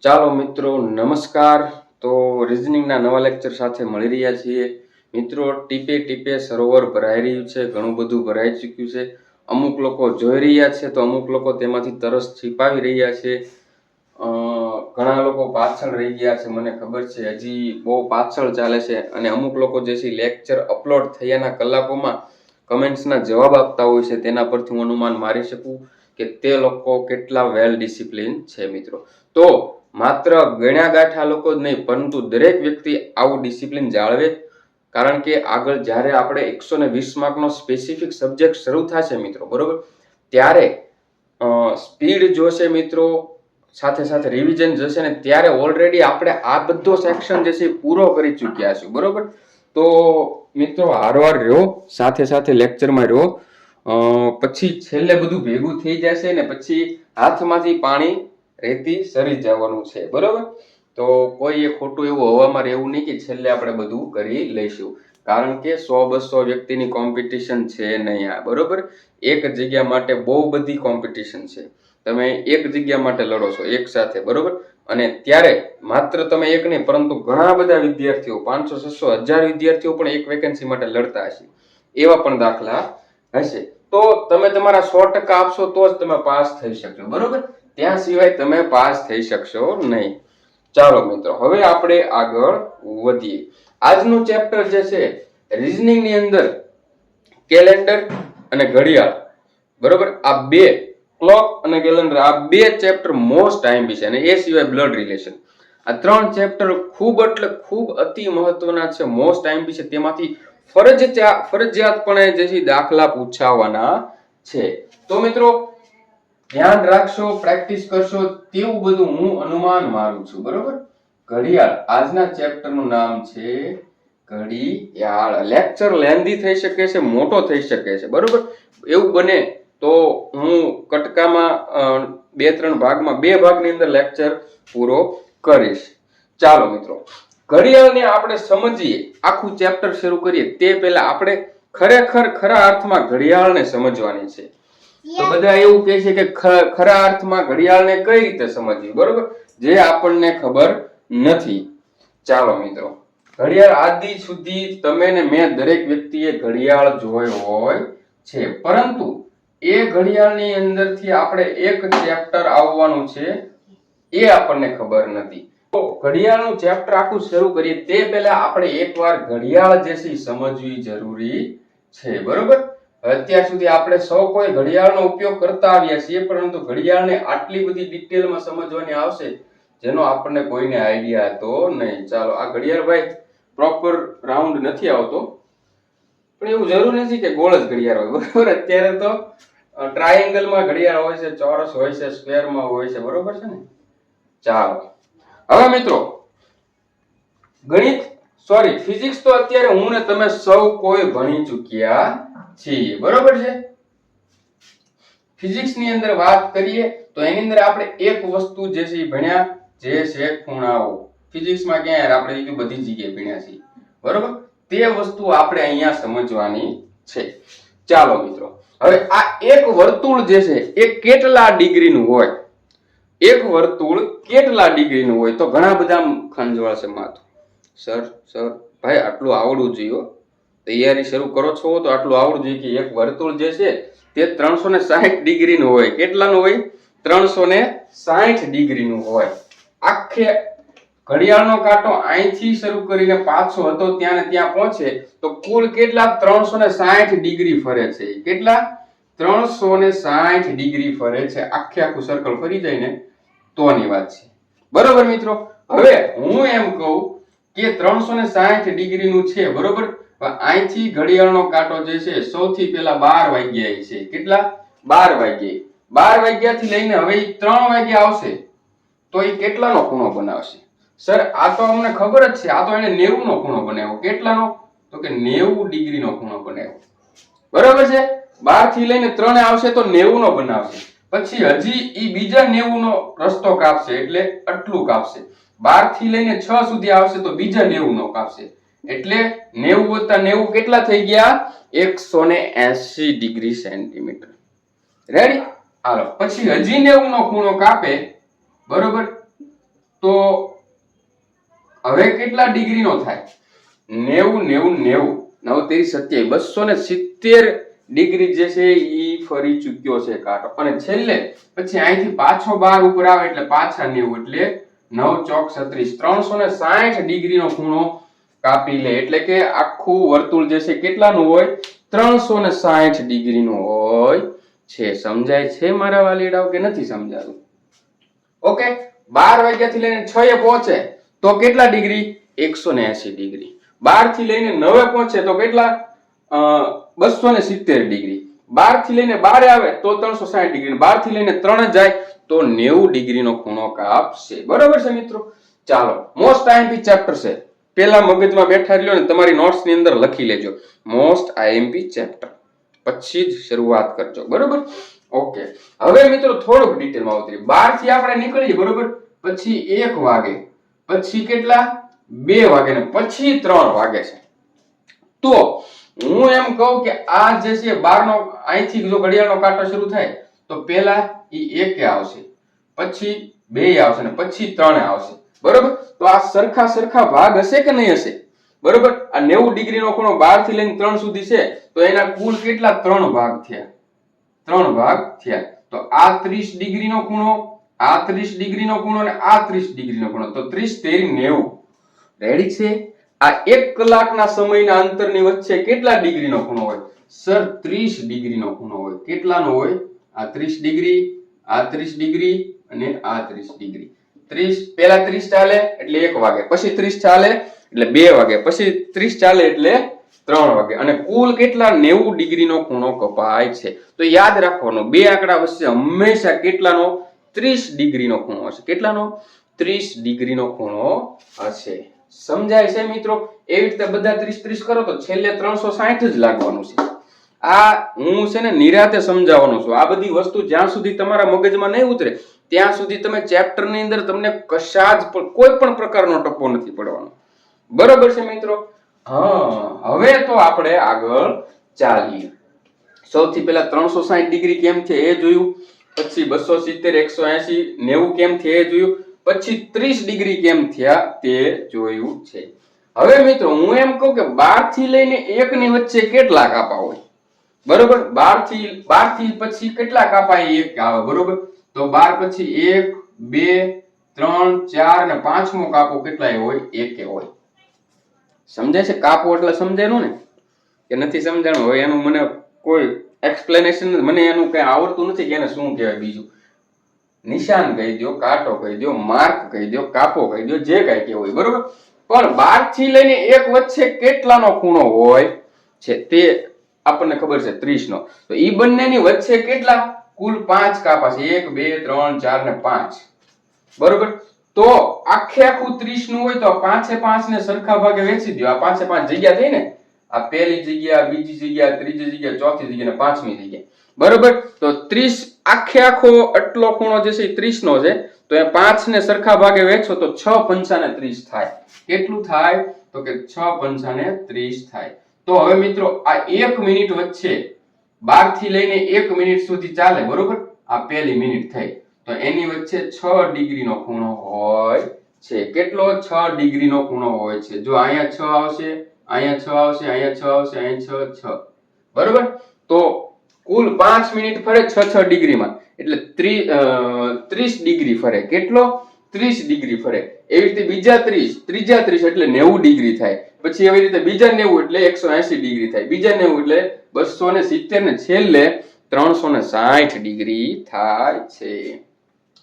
ચાલો મિત્રો નમસ્કાર. તો રિઝનિંગના નવા લેક્ચર સાથે મળી રહ્યા છીએ. મિત્રો ટીપે ટીપે સરોવર ભરાઈ રહ્યું છે, ઘણું બધું ભરાઈ ચૂક્યું છે. અમુક લોકો જોઈ રહ્યા છે તો અમુક લોકો તેમાંથી તરસ છીપાવી રહ્યા છે. ઘણા લોકો પાછળ રહી ગયા છે, મને ખબર છે. હજી બહુ પાછળ ચાલે છે અને અમુક લોકો જે છે લેક્ચર અપલોડ થયાના કલાકોમાં કમેન્ટ્સના જવાબ આપતા હોય છે. તેના પરથી હું અનુમાન મારી શકું કે તે લોકો કેટલા વેલ ડિસિપ્લિન છે. મિત્રો તો માત્ર ગણ્યા ગાંઠા લોકો જ નહીં, પરંતુ દરેક વ્યક્તિ આવું ડિસિપ્લિન જાળવે. કારણ કે આગળ જ્યારે આપણે 120 માર્કનો સ્પેસિફિક સબ્જેક્ટ શરૂ થશે મિત્રો, બરોબર, ત્યારે સ્પીડ જોશે મિત્રો, સાથે સાથે રિવિઝન જશે ને ત્યારે ઓલરેડી આપણે આ બધો સેક્શન જે છે પૂરો કરી ચૂક્યા છું, બરોબર. તો મિત્રો હારવાર રહ્યો, સાથે સાથે લેક્ચરમાં રહ્યો, પછી છેલ્લે બધું ભેગું થઈ જશે ને પછી હાથમાંથી પાણી રેતી સરી જવાનું છે, બરોબર. તો કોઈ ખોટું એવું હવામાં રહેવું નહીં કે છેલ્લે આપણે બધું કરી લઈશું. કારણ કે 100-200 વ્યક્તિની કોમ્પિટિશન છે નહીં આ, બરોબર. એક જગ્યા માટે બહુ બધી કોમ્પિટિશન છે. તમે એક જગ્યા માટે લડો છો એક સાથે, બરોબર. અને ત્યારે માત્ર તમે એક નહીં પરંતુ ઘણા બધા વિદ્યાર્થીઓ 500, 600, 1000 વિદ્યાર્થીઓ પણ એક વેકેન્સી માટે લડતા હશે. એવા પણ દાખલા હશે. તો તમે તમારા 100% આપશો તો જ તમે પાસ થઈ શકશો, બરોબર. ત્યાં સિવાય તમે પાસ થઈ શકશો નહીં. ચાલો મિત્રો, હવે આપણે આગળ વધીએ. આજનું ચેપ્ટર જે છે રીઝનિંગ ની અંદર કેલેન્ડર અને ઘડિયાળ, બરોબર, આ બે, ક્લોક અને કેલેન્ડર, આ બે ચેપ્ટર મોસ્ટ ટાઈમ છે. અને એ સિવાય બ્લડ રિલેશન, આ ત્રણ ચેપ્ટર ખૂબ એટલે ખૂબ અતિ મહત્વના છે, મોસ્ટ ટાઈમ છે. તેમાંથી ફરજિયાતપણે જે છે દાખલા પૂછાવાના છે. તો મિત્રો ધ્યાન રાખશો, પ્રેક્ટિસ કરશો, તેવું બધું હું અનુમાન મારું છું, બરોબર. ઘડિયાળ, આજના ચેપ્ટરનું નામ છે ઘડિયાળ. લેક્ચર લેન્ધી થઈ શકે છે, મોટો થઈ શકે છે, બરોબર. એવું બને તો હું કટકામાં 2-3 ભાગમાં 2 ભાગની અંદર લેક્ચર પૂરો કરીશ. ચાલો મિત્રો, ઘડિયાળને આપણે સમજીએ, આખું ચેપ્ટર શરૂ કરીએ તે પહેલા આપણે ખરેખર ખરા અર્થમાં ઘડિયાળને સમજવાની છે. તો બધા એવું કહે છે કે ખરા અર્થમાં ઘડિયાળને કઈ રીતે સમજવી, બરોબર, જે આપણને ખબર નથી. ચાલો મિત્રો, ઘડિયાળ આદિ સુધી તમે ને મેં દરેક વ્યક્તિએ ઘડિયાળ જોઈ હોય છે, પરંતુ એ ઘડિયાળની અંદરથી આપણે એક ચેપ્ટર આવવાનું છે એ આપણને ખબર નથી. તો ઘડિયાળનું ચેપ્ટર આખું શરૂ કરીએ તે પહેલા આપણે એકવાર ઘડિયાળ જે છે સમજવી જરૂરી છે, બરોબર. અત્યાર સુધી આપણે સૌ કોઈ ઘડિયાળનો ઉપયોગ કરતા આવ્યા છીએ, પરંતુ ઘડિયાળને આટલી બધી ડિટેલમાં સમજવાની આવશે જેનો આપણને કોઈને આઈડિયા હતો નહીં. ચાલો, આ ઘડિયાળ ભાઈ પ્રોપર રાઉન્ડ નથી આવતો, પણ એવું જરૂર નથી કે ગોળ જ ઘડિયાળ હોય, બરોબર. અત્યારે તો ટ્રાયેંગલમાં ઘડિયાળ હોય છે, ચોરસ હોય છે, સ્ક્વેરમાં હોય છે, બરોબર છે ને. ચાલો, હવે મિત્રો ફિઝિક્સ તો અત્યારે હું ને તમે સૌ કોઈ ભણી ચૂક્યા છીએ, બરોબર છે. ફિઝિક્સ ની અંદર વાત કરીએ તો એની અંદર આપણે એક વસ્તુ જે છે ભણ્યા, જે છે ખૂણાઓ. ફિઝિક્સમાં ક્યાં આપણે બીજું બધી જગ્યાએ ભણ્યા છીએ, બરોબર. તે વસ્તુ આપણે અહીંયા સમજવાની છે. ચાલો મિત્રો, હવે આ એક વર્તુળ જે છે એ કેટલા ડિગ્રીનું હોય, એક વર્તુળ કેટલા ડિગ્રીનું હોય? તો ઘણા બધા ખંજવાળશે માથું. સર ભાઈ આટલું આવડવું જોઈએ, તૈયારી શરૂ કરો છો તો આટલું આવડવું જોઈએ કે એક વર્તુળ જે છે તે 360 ડિગ્રીનું હોય. કેટલાનું હોય? 360 ડિગ્રીનું હોય. આખે ઘડિયાળનો કાંટો અહીંથી શરૂ કરીને પાછો હતો ત્યાં ને ત્યાં પહોંચે તો કુલ કેટલા 360 ડિગ્રી ફરે છે. કેટલા? 360 ડિગ્રી ફરે છે. આખું સર્કલ ફરી જાય ને તોની વાત છે, બરોબર મિત્રો. હવે હું એમ કહું કે 360 ડિગ્રીનું છે, બરોબર. અહીંથી ઘડિયાળનો કાંટો જે છે સૌથી પહેલા 12 વાગ્યે છે. કેટલા? 12 વાગ્યે. 12 વાગ્યાથી લઈને હવે 3 વાગે આવશે તો એ કેટલાનો ખૂણો બનાવશે? સર આ તો અમને ખબર જ છે, આ તો એને 90 નો ખૂણો બનાવ્યો. કેટલાનો? તો કે 90 ડિગ્રીનો ખૂણો બનાવ્યો, બરોબર છે. 12 થી લઈને 3 આવશે તો 90 નો બનાવશે. પછી હજી ઈ બીજા 90 નો રસ્તો કાપશે, એટલે આટલું કાપશે. 12 થી લઈને 6 સુધી આવશે તો બીજા 90 નો કાપશે, એટલે 90 + 90 કેટલા થઈ ગયા? 180 ડિગ્રી સેન્ટીમીટર. રેડી? હાલો, પછી હજી 90 નો ખૂણો કાપે, બરોબર. તો હવે કેટલા ડિગ્રીનો થાય? 90 90 90 90 27 270 ડિગ્રી જે છે ઈ ફરી ચૂક્યો છે કાંટો. અને છેલ્લે પછી અહીંથી પાછો 12 ઉપર આવે એટલે પાછા 90 એટલે 9 ચોક 36 360 ડિગ્રીનો ખૂણો કાપી લે. એટલે કે આખું વર્તુળ જે છે કેટલાનું હોય? 360 ડિગ્રીનું હોય છે. સમજાય છે મારા વાલીડાઓ કે નથી સમજાતું? ઓકે, 12 વાગ્યાથી લઈને 6 એ પહોંચે તો કેટલા ડિગ્રી? 180 ડિગ્રી. 12 થી લઈને 9 પહોંચે તો કેટલા? 270 ડિગ્રી. 12 થી લઈને 12 આવે તો 360 ડિગ્રી. 12 થી લઈને 3 જાય તો 90 ડિગ્રીનો ખૂણો કાપશે. બરોબર છે મિત્રો? ચાલો, મોસ્ટ આઈએમપી ચેપ્ટર છે. પેલા મગજમાં બેઠા રહ્યો ને તમારી નોટ્સ ની અંદર લખી લેજો મોસ્ટ આઈએમપી ચેપ્ટર, પછી જ શરૂઆત કરજો. બરોબર? ઓકે, હવે મિત્રો થોડુંક ડિટેલમાં ઉતરી. 12 થી આપણે નીકળીએ, બરોબર? પછી 1 વાગે, પછી કેટલા? 2 વાગે ને પછી 3 વાગે છે. તો હું એમ કહું કે આ જે છે 12 નો અહીંથી જો ઘડિયાળનો કાંટો શરૂ થાય તો પહેલા ઈ 1 આવશે, પછી 2 આવશે ને પછી 3 આવશે. બરોબર? તો આ સરખા ભાગ હશે કે નહીં હશે? બરોબર? આ 90 ડિગ્રીનો ખૂણો 12 થી લઈને 3 સુધી છે તો એના કુલ કેટલા? 3 ભાગ થયા. 3 ભાગ થયા. તો આ 30 ડિગ્રીનો ખૂણો, આ 30 ડિગ્રીનો ખૂણો અને આ 30 ડિગ્રીનો ખૂણો. તો 30 13 90. રેડી છે? આ 1 કલાકના સમયના અંતરની વચ્ચે કેટલા ડિગ્રીનો ખૂણો હોય? સર 30 ડિગ્રીનો ખૂણો હોય. કેટલાનો હોય? આ 30 ડિગ્રી, આ 30 ડિગ્રી અને આ 30 ડિગ્રી. 30 પહેલા 30 ચાલે એટલે 1 વાગે, પછી 30 ચાલે એટલે 2 વાગે, પછી 30 ચાલે એટલે 3 વાગે. અને કુલ કેટલા? 90 ડિગ્રીનો ખૂણો કપાય છે. તો યાદ રાખવાનું, બે આંકડા વચ્ચે હંમેશા કેટલાનો? 30 ડિગ્રીનો ખૂણો હશે. કેટલાનો? 30 ડિગ્રીનો ખૂણો હશે. સમજાય છે મિત્રો? એવી રીતે બધા 30 30 કરો તો છેલ્લે 360 જ લાગવાનું છે. આ હું છે ને નિરાતે સમજાવવાનો છું. આ બધી વસ્તુ જ્યાં સુધી તમારા મગજમાં નહીં ઉતરે ત્યાં સુધી તમે ચેપ્ટર ની અંદર તમને કશા જ કોઈ પણ પ્રકારનો ટપ્પો નથી પડવાનો. બરોબર છે મિત્રો? હા, હવે તો આપણે આગળ ચાલીએ. સૌથી પહેલા 360 ડિગ્રી કેમ છે એ જોયું, પછી 270 180 90 કેમ છે એ જોયું, પછી 30 ડિગ્રી કેમ થયા તે જોયું છે. હવે મિત્રો હું એમ કહું કે 12 થી લઈને 1 ની વચ્ચે કેટલા કાપા હોય? બરોબર? 12 થી પછી કેટલા કાપા? 1 આવે. બરોબર? તો 12 પછી 1 2 3 4 અને પાંચમો કાપો કેટલાય હોય? 1 હોય. સમજાય છે? કાપો એટલે સમજાયું ને કે નથી સમજાણું? હવે એનું મને કોઈ એક્સપ્લેનેશન, મને એનું કઈ આવડતું નથી કે એને શું કહેવાય. બીજું નિશાન કહી દો, કાંટો કહી દો, માર્ક કહી દો, કાપો કહી દો, જે કઈ કે હોય. બરોબર? પણ 12 થી લઈને 1 વચ્ચે કેટલાનો ખૂણો હોય છે તે આપણને ખબર છે, 30 નો. તો ઈ બંનેની વચ્ચે કેટલા? કુલ 5 કાપા છે. 1 2 3 4 ને 5. બરોબર? તો આખું 30 નું હોય તો 5 એ 5 ને સરખા ભાગે વહેંચી દો. આ 5 એ 5 જગ્યા થઈ ને, આ પહેલી જગ્યા, બીજી જગ્યા, ત્રીજી જગ્યા, ચોથી જગ્યા ને પાંચમી જગ્યા. બરોબર? તો 30 આખો આટલો ખૂણો જે છે 30 નો છે. તો એ 5 ને સરખા ભાગે વહેંચો તો 6 પંચા ને 30 થાય. કેટલું થાય? તો કે 6 પંચા ને 30 થાય. તો હવે મિત્રો આ 1 મિનિટ વચ્ચે 12 થી લઈને 1 મિનિટ સુધી ચાલે. બરોબર? આ પહેલી મિનિટ થઈ. તો એની વચ્ચે 6 ડિગ્રીનો ખૂણો હોય છે. કેટલો? 6 ડિગ્રીનો ખૂણો હોય છે. જો અહીંયા 6 આવશે, અહીંયા 6 આવશે, અહીંયા 6 આવશે, અહીંયા 6 6. બરોબર? તો કુલ 5 મિનિટ ફરે 6 ડિગ્રીમાં એટલે 30 ડિગ્રી ફરે. કેટલો? 30 ડિગ્રી ફરે. એવી રીતે બીજા 30, ત્રીજા 30 એટલે 90 ડિગ્રી થાય. પછી એવી રીતે બીજા 90 એટલે 180 ડિગ્રી થાય. બીજા 90 એટલે 270 ને છેલ્લે 360 ડિગ્રી થાય છે.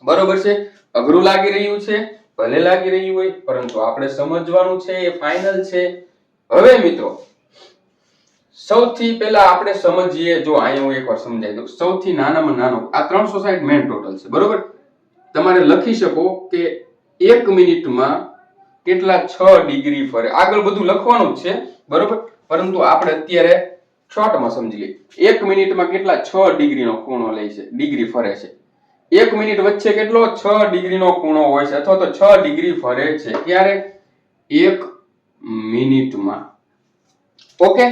બરોબર છે? અઘરું લાગી રહ્યું છે? ભલે લાગી રહ્યું હોય, પરંતુ આપણે સમજવાનું છે, એ ફાઇનલ છે. હવે મિત્રો સૌથી પહેલા આપણે સમજીએ, જો અહીંયા હું એકવાર સમજાવી દઉં. સૌથી નાનામાં નાનો આ 360 મેન ટોટલ છે. બરોબર? તમારે લખી શકો કે 1 મિનિટમાં કેટલા 6 ડિગ્રી ફરે. આગળ બધું લખવાનું જ છે. બરોબર? પરંતુ આપણે અત્યારે શોર્ટમાં સમજી લઈએ. 1 મિનિટમાં કેટલા 6 ડિગ્રીનો ખૂણો લે છે, ડિગ્રી ફરે છે. 1 મિનિટ વચ્ચે કેટલો 6 ડિગ્રીનો ખૂણો હોય છે, અથવા તો 6 ડિગ્રી ફરે છે. ક્યારે? 1 મિનિટમાં. ઓકે?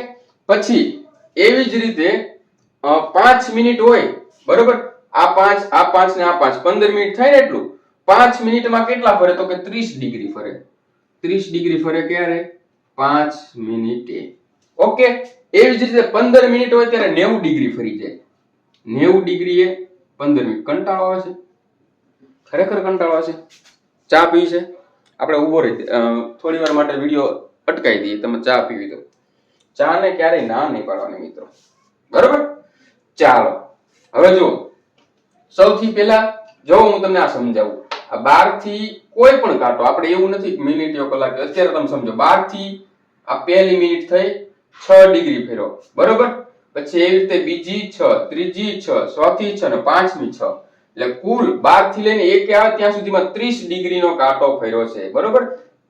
પછી એવી જ રીતે 5 મિનિટ હોય. બરોબર? આ 5 ને આ 5 15 મિનિટ થાય ને એટલું. 5 મિનિટમાં કેટલા ફરે? તો કે 30 ડિગ્રી ફરે. 30 ડિગ્રી ફરે ક્યારે? 5 મિનિટે. ઓકે. એવી જ રીતે 15 મિનિટ હોય ત્યારે 90 ડિગ્રી ફરી જાય. 90 ડિગ્રીએ 15 મિનિટ. કંટાળો આવે છે? ખરેખર કંટાળો આવે છે? ચા પીવી છે? આપણે ઉભો રહી થોડી વાર માટે વિડીયો અટકાવી દઈએ. તમે ચા પીવી તો ચા ને ક્યારેય ના નહીં પાડવાની મિત્રો, બરોબર? ચાલો હવે જો સૌથી પહેલા જો હું તમને આ સમજાવું. આ 12 થી કોઈ પણ કાંટો, આપણે એવું નથી મિનિટ કલાક, અત્યારે તમે સમજો 12 થી આ પહેલી મિનિટ થઈ 6 ડિગ્રી ફેરવો, બરોબર? પછી એવી રીતે બીજી 6, ત્રીજી 6, ચોથી 6 અને પાંચમી 6, એટલે કુલ 12 થી લઈને 1 આવે ત્યાં સુધીમાં 30 ડિગ્રીનો કાંટો ફેરવો છે, બરોબર?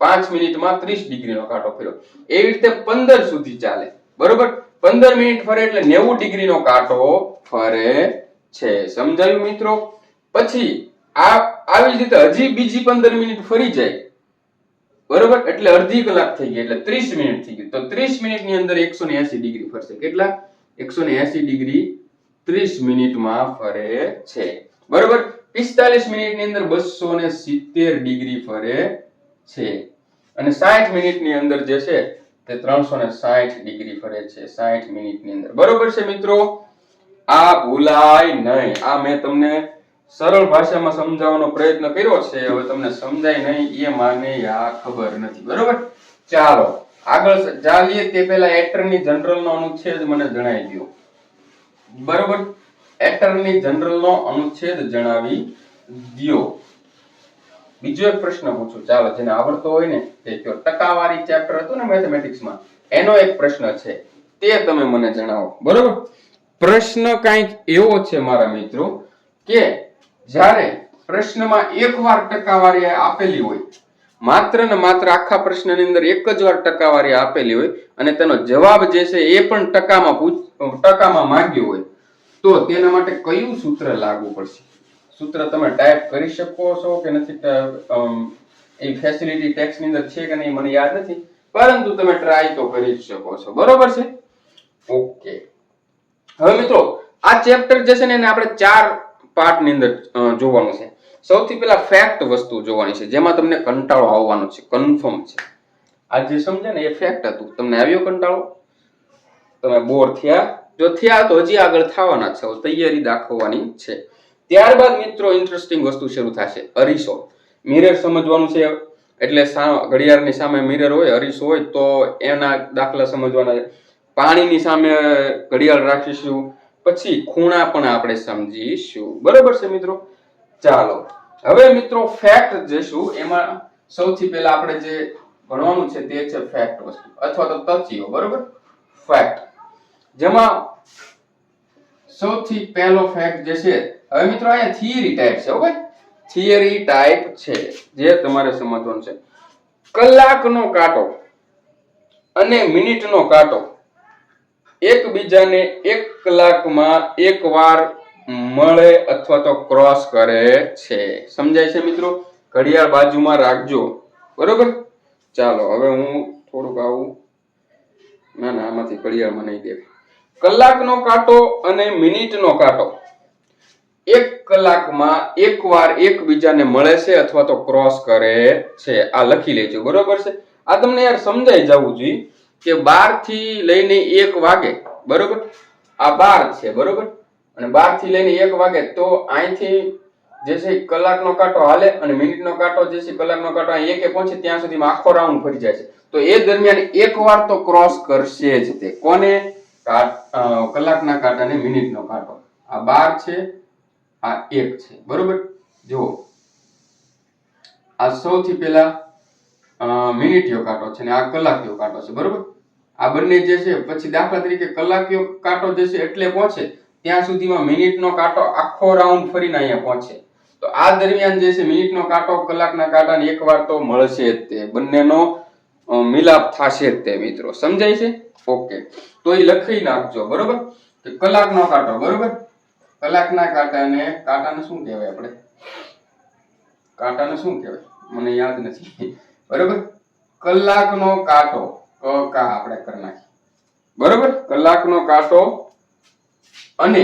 5 મિનિટમાં 30 ડિગ્રીનો કાંટો ફેરવો. એવી રીતે 15 સુધી ચાલે, બરોબર? 15 મિનિટ ફરે એટલે 90 ડિગ્રીનો કાંટો ફરે છે. સમજાયું મિત્રો? પછી આવી જ રીતે હજી બીજી 15 મિનિટ ફરી જાય, બરોબર? એટલે અડધી કલાક થઈ ગઈ, એટલે 30 મિનિટ થઈ ગઈ. તો 30 મિનિટની અંદર 180 ડિગ્રી ફરશે. કેટલા? 180 ડિગ્રી 30 મિનિટમાં ફરે છે, બરોબર? 45 મિનિટની અંદર 270 ડિગ્રી ફરે છે અને 60 મિનિટની અંદર જે છે તે 360 ડિગ્રી ફરે છે 60 મિનિટની અંદર, બરોબર છે મિત્રો? આ ભૂલાય નહીં. આ મેં તમને સરળ ભાષામાં સમજાવવાનો પ્રયત્ન કર્યો છે. હવે તમને સમજાય નહીં એ માને આ ખબર નથી, બરોબર? ચાલો આગળ ચાલીએ તે પહેલા એટર્ની જનરલનો અનુચ્છેદ મને જણાવી દો, બરોબર? એટર્ની જનરલનો અનુચ્છેદ જણાવી દો. બીજો એક પ્રશ્ન પૂછું, ચાલો જેને આવડતો હોય ને તે કયો. ટકાવારી ચેપ્ટર હતું ને મેથેમેટિક્સમાં, એનો એક પ્રશ્ન છે, તે તમે મને જણાવો, બરોબર? પ્રશ્ન કંઈક એવો છે મારા મિત્રો કે જ્યારે પ્રશ્નમાં એકવાર ટકાવારી આપેલી હોય, માત્ર ને માત્ર આખા પ્રશ્નની અંદર એક જ વાર ટકાવારી આપેલી હોય અને તેનો જવાબ જે છે એ પણ ટકામાં માંગ્યો હોય, તો તેના માટે કયું સૂત્ર લાગુ પડશે? સૂત્ર તમે ટાઈપ કરી શકો છો કે નથી? એ ફેસિલિટી ટેક્સ્ટ ની અંદર છે કે નહીં મને યાદ નથી, પરંતુ તમે ટ્રાય તો કરી જ શકો છો, બરોબર છે? ઓકે. હવે મિત્રો આ ચેપ્ટર જે છે ને એને આપણે 4 પાર્ટ ની અંદર જોવાનું છે. સૌથી પહેલા ફેક્ટ વસ્તુ જોવાની છે, જેમાં તમને કંટાળો આવવાનો છે, કન્ફર્મ છે. આ જે સમજે ને એ ફેક્ટ હતું. તમને આવ્યો કંટાળો? તમે બોર થયા? જો થયા તો હજી આગળ થવાના છે, તૈયારી દાખવવાની છે. ત્યારબાદ મિત્રો ઇન્ટરેસ્ટિંગ વસ્તુ શરૂ થશે, અરીસો. મિરર સમજવાનું છે, એટલે ઘડિયાળની સામે મિરર હોય, અરીસો હોય તો એના દાખલા સમજવાના છે. પાણીની સામે ઘડિયાળ રાખીશું, પછી ખૂણા પણ આપણે સમજીશું, બરોબર છે મિત્રો? ચાલો હવે મિત્રો ફેક્ટ જે શું, એમાં સૌથી પહેલા આપણે જે ભણવાનું છે તે છે ફેક્ટ વસ્તુ અથવા તો તથ્યો, બરોબર? ફેક્ટ, જેમાં સૌથી પહેલો ફેક્ટ જે છે, હવે મિત્રો અહીંયા થિયરી ટાઈપ છે, ઓકે? થિયરી ટાઈપ છે જે તમારે સમજવાનું છે. કલાકનો કાંટો અને મિનિટનો કાંટો એકબીજાને 1 કલાકમાં એકવાર મળે અથવા તો ક્રોસ કરે છે. સમજાય છે મિત્રો? ઘડિયાળ બાજુમાં રાખજો, બરોબર? ચાલો હવે હું થોડુંક આવું, ના આમાંથી ઘડિયાળમાં નહીં દેખાય. કલાકનો કાંટો અને મિનિટનો કાંટો 1 કલાકમાં એકવાર એકબીજાને મળે છે અથવા તો ક્રોસ કરે છે. આ લખી લેજો, બરોબર છે? આ તમને યાર સમજાઈ જવું જોઈએ કે 12 થી લઈને 1 વાગે, બરોબર? આ 12 છે, બરોબર? અને 12 થી લઈને 1 વાગે તો અહીંથી જે છે કલાકનો કાંટો હાલે અને મિનિટનો કાંટો જે છે કલાકનો કાંટો અહીં 1 પહોંચે ત્યાં સુધીમાં આખો રાઉન્ડ ફરી જાય છે. તો એ દરમિયાન એકવાર તો ક્રોસ કરશે જ તે. કોને? કલાકના કાંટાને મિનિટનો કાંટો. આ 12 છે, આ 1 છે, બરોબર? જુઓ, આ સૌથી પહેલા મિનિટીયો કાંટો છે ને આ કલાકીયો કાંટો છે, બરોબર? આ બંને જે છે પછી દાખલા તરીકે કલાકીયો કાંટો જે છે એટલે પહોંચે ત્યાં સુધીમાં મિનિટનો કાંટો આખો રાઉન્ડ ફરીને અહીંયા પહોંચે. તો આ દરમિયાન જે છે મિનિટનો કાંટો કલાકના કાંટાને એકવાર તો મળશે જ તે, બંનેનો મિલાપ થશે જ તે મિત્રો. સમજાય છે? ઓકે, તો એ લખી નાખજો, બરોબર? કે કલાકનો કાંટો, બરોબર? કલાકના કાંટાને શું કહેવાય? આપણે કાંટાને શું કહેવાય મને યાદ નથી, બરોબર? કલાકનો કાંટો કા આપણે કરી નાખી, બરોબર? કલાકનો કાંટો અને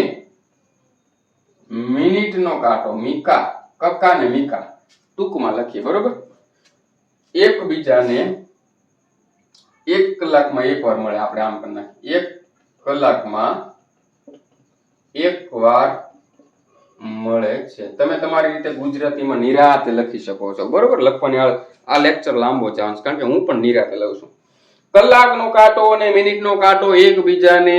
મિનિટનો કાંટો મીકા, કક્કા ને મીકા, ટૂંકમાં લખીએ, બરોબર. એકબીજાને 1 કલાકમાં એકવાર મળે, આપણે આમ કરી નાખીએ, 1 કલાકમાં એકવાર મળે છે. તમે તમારી રીતે ગુજરાતીમાં નિરાતે લખી શકો છો, બરોબર. લખવાની આ લેક્ચર લાંબો ચાન્સ, કારણ કે હું પણ નિરાતે લઉં છું. કલાકનો કાંટો અને મિનિટનો કાંટો એકબીજાને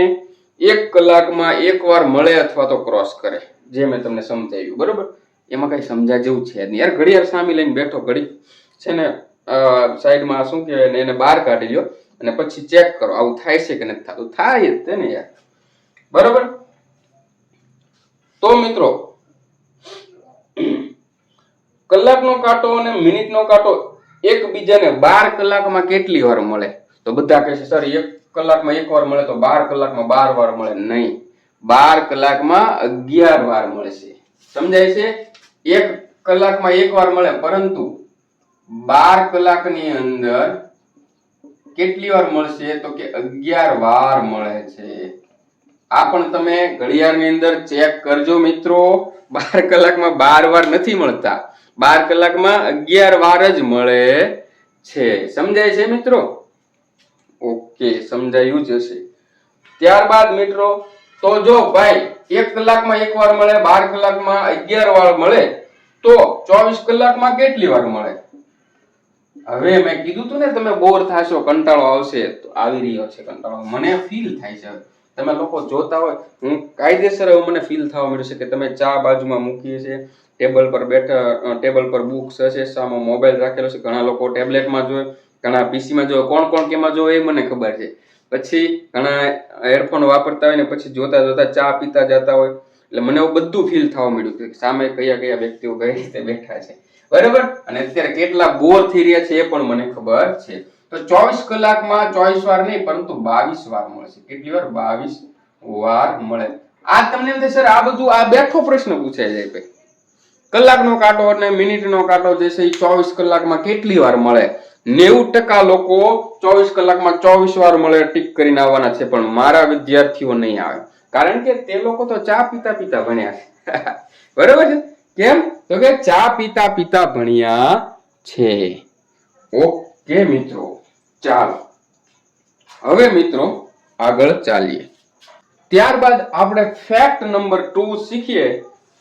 1 કલાકમાં એકવાર મળે અથવા તો ક્રોસ કરે, જે મેં તમને સમજાવ્યું, બરોબર. એમાં કઈ સમજા જેવું છે નહીં યાર. ઘડિયાળ સામે લઈને બેઠો, ઘડી છે ને સાઈડમાં શું કહેવાય ને, એને બહાર કાઢી લ્યો અને પછી ચેક કરો આવું થાય છે કે નથી થતું. થાય જ તે ને યાર, બરોબર. તો મિત્રો, કલાકનો કાંટો અને મિનિટનો કાંટો એકબીજાને 12 કલાકમાં કેટલી વાર મળે? તો બધા કહે છે સર 1 કલાકમાં એકવાર મળે તો 12 કલાકમાં 12 વાર મળે. નહીં, 12 કલાકમાં 11 વાર મળે છે. સમજાય છે? 1 કલાકમાં એકવાર મળે, પરંતુ 12 કલાકની અંદર કેટલી વાર મળશે? તો કે 11 વાર મળે છે. આ પણ તમે ઘડિયાળની અંદર ચેક કરજો મિત્રો. 12 કલાકમાં 12 વાર નથી મળતા, 12 કલાકમાં 11 વાર જ મળે છે. સમજાય છે મિત્રો? ઓકે, સમજાયું જ હશે. ત્યારબાદ મિત્રો, તો જો ભાઈ 1 કલાકમાં એકવાર મળે, 12 કલાકમાં 11 વાર મળે, તો 24 કલાકમાં કેટલી વાર મળે? હવે મેં કીધું તું ને તમે બોર થાશો, કંટાળો આવશે. તો આવી રહ્યો છે કંટાળો, મને ફીલ થાય છે. તમે લોકો જોતા હોય, હું કાયદેસર હવે મને ફીલ થવા મળ્યું છે કે તમે ચા બાજુમાં મૂકીએ છે, ટેબલ પર બેઠા, ટેબલ પર બુક્સ હશે, સામે મોબાઈલ રાખેલો છે. ઘણા લોકો ટેબ્લેટમાં જોવે, ઘણા પીસીમાં જોવે, કોણ કોણ કેમાં જોવે એ મને ખબર છે. પછી ઘણા હેડફોન વાપરતા હોય ને પછી જોતા જોતા ચા પીતા જતા હોય. એટલે મને એવું બધું ફીલ થવા મળ્યું કે સામે કયા કયા વ્યક્તિઓ કઈ રીતે બેઠા છે, બરાબર. અને અત્યારે કેટલા બોર થઈ રહ્યા છે એ પણ મને ખબર છે. તો 24 કલાકમાં 24 વાર નહીં, પરંતુ 22 વાર મળશે. કેટલી વાર? 22 વાર મળે. આ તમને એમ થાય સર આ બધું આ બેઠો પ્રશ્ન પૂછાય જાય ભાઈ. કલાકનો કાંટો અને મિનિટનો કાંટો જે છે એ 24 કલાકમાં કેટલી વાર મળે? 90% લોકો 24 કલાકમાં 24 વાર મળે ટીક કરીને આવવાના છે, પણ મારા વિદ્યાર્થીઓ નહીં આવે, કારણ કે તે લોકો તો ચા પીતા પીતા ભણ્યા છે. બરોબર છે? કેમ? તો કે ચા પીતા પીતા ભણ્યા છે. ઓકે મિત્રો, ચાલો હવે મિત્રો આગળ ચાલીએ. ત્યારબાદ આપણે ફેક્ટ નંબર 2 શીખીએ.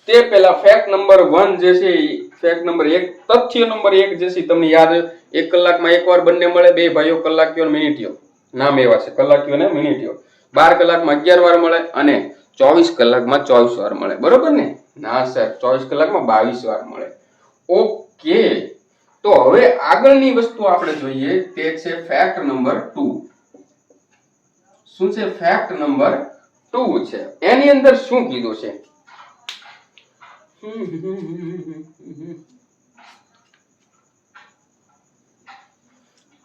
તે પહેલા ફેક્ટ નંબર 1 જે છે, ફેક્ટ નંબર 1, તથ્ય નંબર 1 જે છે તમને યાદ, 1 કલાકમાં એકવાર બંને મળે, બે ભાઈઓ કલાકીઓ અને મિનિટીઓ, નામ એવા છે કલાકીઓ અને મિનિટીઓ. 12 કલાકમાં 11 વાર મળે અને 24 કલાકમાં 24 વાર મળે, બરોબર ને? ના સર, 24 કલાકમાં 22 વાર મળે. ઓકે, તો હવે આગળની વસ્તુ આપણે જોઈએ તે છે ફેક્ટ નંબર 2. શું છે? ફેક્ટ નંબર 2 છે. એની અંદર શું કીધું છે?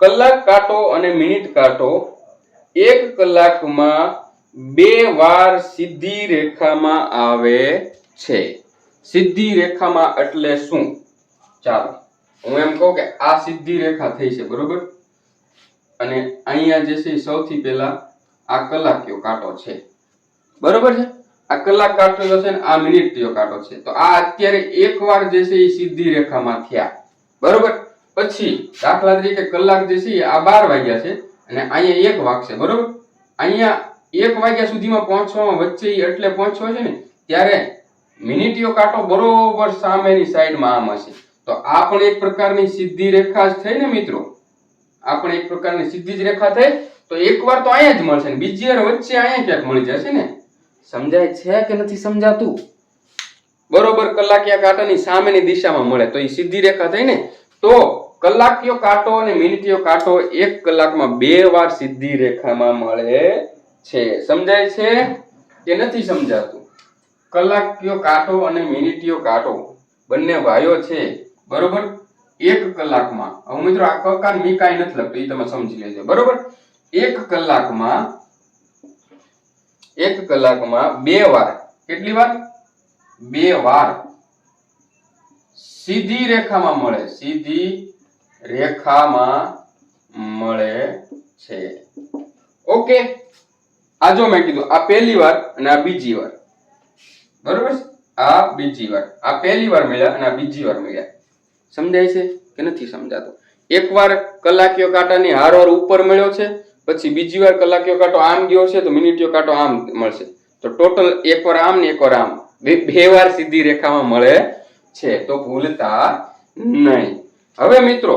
કલાક કાંટો અને મિનિટ કાંટો 1 કલાકમાં 2 વાર સીધી રેખામાં આવે છે. સીધી રેખામાં એટલે શું? ચાલો હું એમ કહું કે આ સીધી રેખા થઈ છે, બરોબર. અને અહીંયા જે છે સૌથી પહેલા આ કલાકીયો કાંટો છે, બરોબર છે. આ કલાક કાંટો છે ને આ મિનિટીયો કાંટો છે. તો આ અત્યારે એકવાર જે છે એ સીધી રેખામાં થયા, બરોબર. પછી દાખલા તરીકે કલાક જે છે આ 12 વાગ્યા છે અને અહીંયા 1 વાગશે, બરોબર. અહીંયા 1 વાગ્યા સુધીમાં પહોંચવામાં વચ્ચે એટલે પહોંચવો છે ને, ત્યારે મિનિટીયો કાંટો બરોબર સામેની સાઈડમાં આમ હશે. તો આ પણ એક પ્રકારની સીધી રેખા જ થઈ ને મિત્રો. આ પણ એક પ્રકારની સીધી જ રેખા થઈ. તો એકવાર તો અહીંયા જ મળશે ને બીજી વાર વચ્ચે અહીંયા ક્યાંક મળી જશે ને. સમજાય છે કે નથી સમજાતું? બરોબર, કલાકીયા કાંટાની સામેની દિશામાં મળે તો એ સીધી રેખા થઈ ને. તો કલાકીયો કાંટો અને મિનિટીયો કાંટો 1 કલાકમાં 2 વાર સીધી રેખામાં મળે છે. સમજાય છે કે નથી સમજાતું? કલાકીયો કાંટો અને મિનિટીયો કાંટો બંને ભાઈઓ છે, બરોબર. 1 કલાકમાં, હવે મિત્રો આ કકાર મી કાઈ નથી લખતું, એ તમે સમજી લેજો, બરોબર. 1 કલાકમાં 2 વાર, કેટલી વાર? 2 વાર સીધી રેખામાં મળે, સીધી રેખામાં મળે છે. ઓકે, આ જો મેં કીધું આ પહેલી વાર અને આ બીજી વાર, બરોબર. આ બીજી વાર, આ પહેલી વાર મળ્યા અને આ બીજી વાર મળ્યા. સમજાય છે કે નથી સમજાતું? એકવાર કલાકીય કાંટાની હારવાર ઉપર મળ્યો છે, પછી બીજી વાર કલાકીય કાંટો આમ ગયો છે તો મિનિટીય કાંટો આમ મળશે, તો ટોટલ એકવાર આમ ને એકવાર આમ બે વાર સીધી રેખામાં મળે છે, તો ભૂલતા નહીં. હવે મિત્રો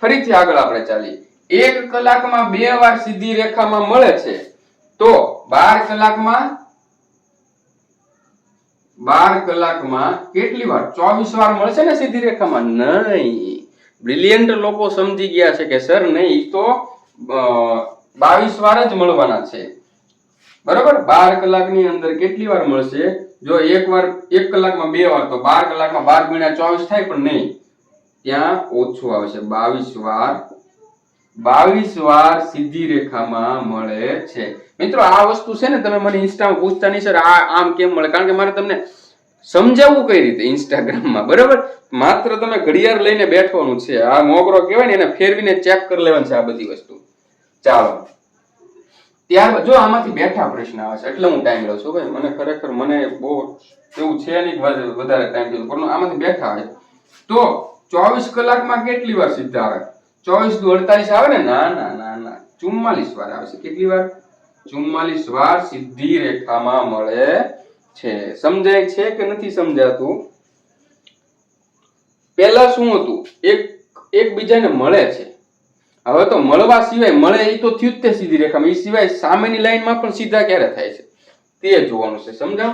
ફરીથી આગળ આપણે ચાલીએ. 1 કલાકમાં 2 વાર સીધી રેખામાં મળે છે, તો 12 કલાકમાં કેટલી વાર? 24 વાર મળશે ને સીધી રેખામાં? નહીં. બ્રિલિયન્ટ લોકો સમજી ગયા છે કે સર નહીં, તો 22 વાર જ મળવાના છે. બરોબર? 12 કલાકની અંદર કેટલી વાર મળશે? જો 1 કલાકમાં 2 વાર, તો 12 કલાકમાં 12 × 24 થાય, પણ નહીં, ત્યાં ઓછું આવશે. 22 વાર સીધી રેખામાં મળે છે. મિત્રો આ વસ્તુ છે ને, તમે મને ઇન્સ્ટામાં પૂછતા નહીં સર આ આમ કેમ મળે, કારણ કે મારે તમને સમજાવવું કઈ રીતે ઇન્સ્ટાગ્રામમાં. બરોબર? માત્ર તમે ઘડિયાળ લઈને બેઠવાનું છે, આ મોગરો કહેવાય ને એને ફેરવીને ચેક કરી લેવાનું છે આ બધી વસ્તુ. ચાલો, ત્યારબાદ જો આમાંથી બેઠા પ્રશ્ન આવે છે એટલે હું ટાઈમ લઉં છું ભાઈ, મને ખરેખર મને બહુ એવું છે નહીં વધારે ટાઈમ દીધું, પણ આમાંથી બેઠા આવે તો 24 કલાકમાં કેટલી વાર સીધા આવે? 24 દુ 48 આવે ને? ના ના ના ના, 44 વાર આવશે. કેટલી વાર? 44 વાર સીધી રેખામાં મળે છે. સમજાય છે કે નથી સમજાતું? પહેલા શું હતું? એકબીજાને મળે છે, હવે તો મળવા સિવાય, મળે એ તો થયું જ તે સીધી રેખામાં, એ સિવાય સામેની લાઈનમાં પણ સીધા ક્યારે થાય છે તે જોવાનું છે. સમજાવ?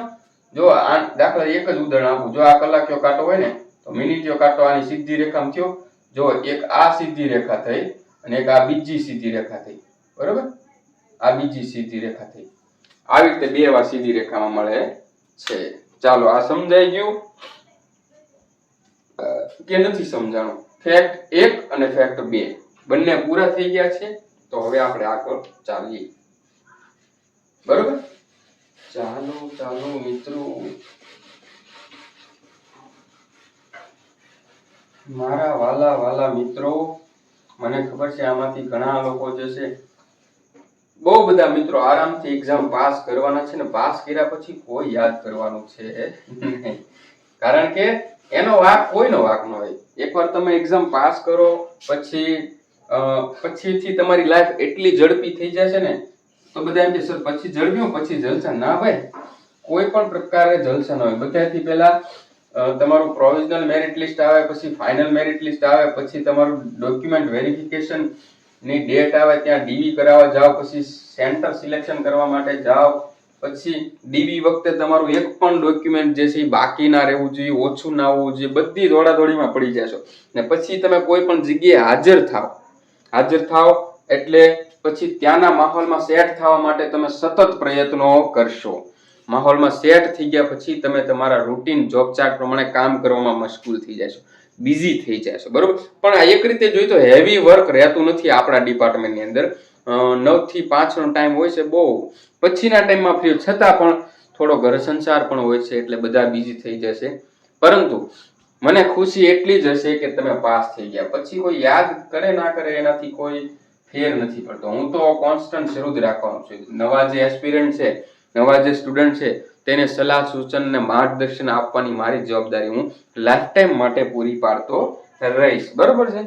જો આ દાખલા એક જ ઉદાહરણ આપું. જો આ કલાકીયો કાંટો હોય ને, તો મિનિટીયો કાંટો આની સીધી રેખામાં થયો. જો એક આ સીધી રેખા થઈ અને એક આ બીજી સીધી રેખા થઈ. બરોબર? આ બીજી સીધી રેખા થઈ. આવી રીતે 2 વાર સીધી રેખામાં મળે છે. ચાલો, આ સમજાઈ ગયું કે નથી સમજાણું? ફેક્ટ 1 અને ફેક્ટ 2 બંને પૂરા થઈ ગયા છે. તો હવે આપણે આગળ ચાલીએ. બરોબર? ચાલો મિત્રો, મારા વાલા મિત્રો, મને ખબર છે આમાંથી ઘણા લોકો જે છે, બહુ બધા મિત્રો આરામથી એક્ઝામ પાસ કરવાના છે ને પાસ કર્યા પછી કોઈ યાદ કરવાનું છે નહીં, કારણ કે એનો વાક કોઈનો વાક ન હોય. એકવાર તમે એક્ઝામ પાસ કરો પછીથી તમારી લાઈફ એટલી ઝડપી થઈ જશે ને, તો બધા એમ કે સર પછી ઝડપ્યું પછી જલસા. ના ભાઈ, કોઈ પણ પ્રકારે જલસા ન હોય. બધાથી પહેલા તમારું પ્રોવિઝનલ મેરિટ લિસ્ટ આવે, પછી ફાઇનલ મેરિટ લિસ્ટ આવે, પછી તમારું ડોક્યુમેન્ટ વેરિફિકેશન ની ડેટ આવે, ત્યાં ડીવી કરાવવા જાઓ, પછી સેન્ટર સિલેક્શન કરવા માટે જાઓ, પછી ડીવી વખતે તમારું એક પણ ડોક્યુમેન્ટ જે છે એ બાકી ના રહેવું જોઈએ, ઓછું ના હોવું જોઈએ, બધી દોડાદોડીમાં પડી જશો. ને પછી તમે કોઈ પણ જગ્યાએ હાજર થાવ એટલે પછી ત્યાંના માહોલમાં સેટ થવા માટે તમે સતત પ્રયત્નો કરશો. માહોલમાં સેટ થઈ ગયા પછી તમે તમારા રૂટીન જોબ ચાર્ટ પ્રમાણે કામ કરવામાં મશગુલ થઈ જશો, બિઝી થઈ જશો. બરોબર? પણ આ એક રીતે જોઈએ તો હેવી વર્ક રહેતું નથી આપણા ડિપાર્ટમેન્ટની અંદર. 9 થી 5 નો ટાઈમ હોય છે, બહુ પછીના ટાઈમમાં ફ્રી, છતાં પણ થોડો ઘર સંસાર પણ હોય છે, એટલે બધા બિઝી થઈ જશે. પરંતુ મને ખુશી એટલી જ હશે કે તમે પાસ થઈ ગયા. પછી કોઈ યાદ કરે ના કરે એનાથી કોઈ ફેર નથી પડતો. હું તો કોન્સ્ટન્ટ શરૂ જ રાખવાનું છું. નવા જે એસ્પિરન્ટ છે, નવા જે સ્ટુડન્ટ છે, તેને સલાહ સૂચન અને માર્ગદર્શન આપવાની મારી જવાબદારી હું લાઈફ ટાઈમ માટે પૂરી પાડતો રહીશ. બરોબર છે?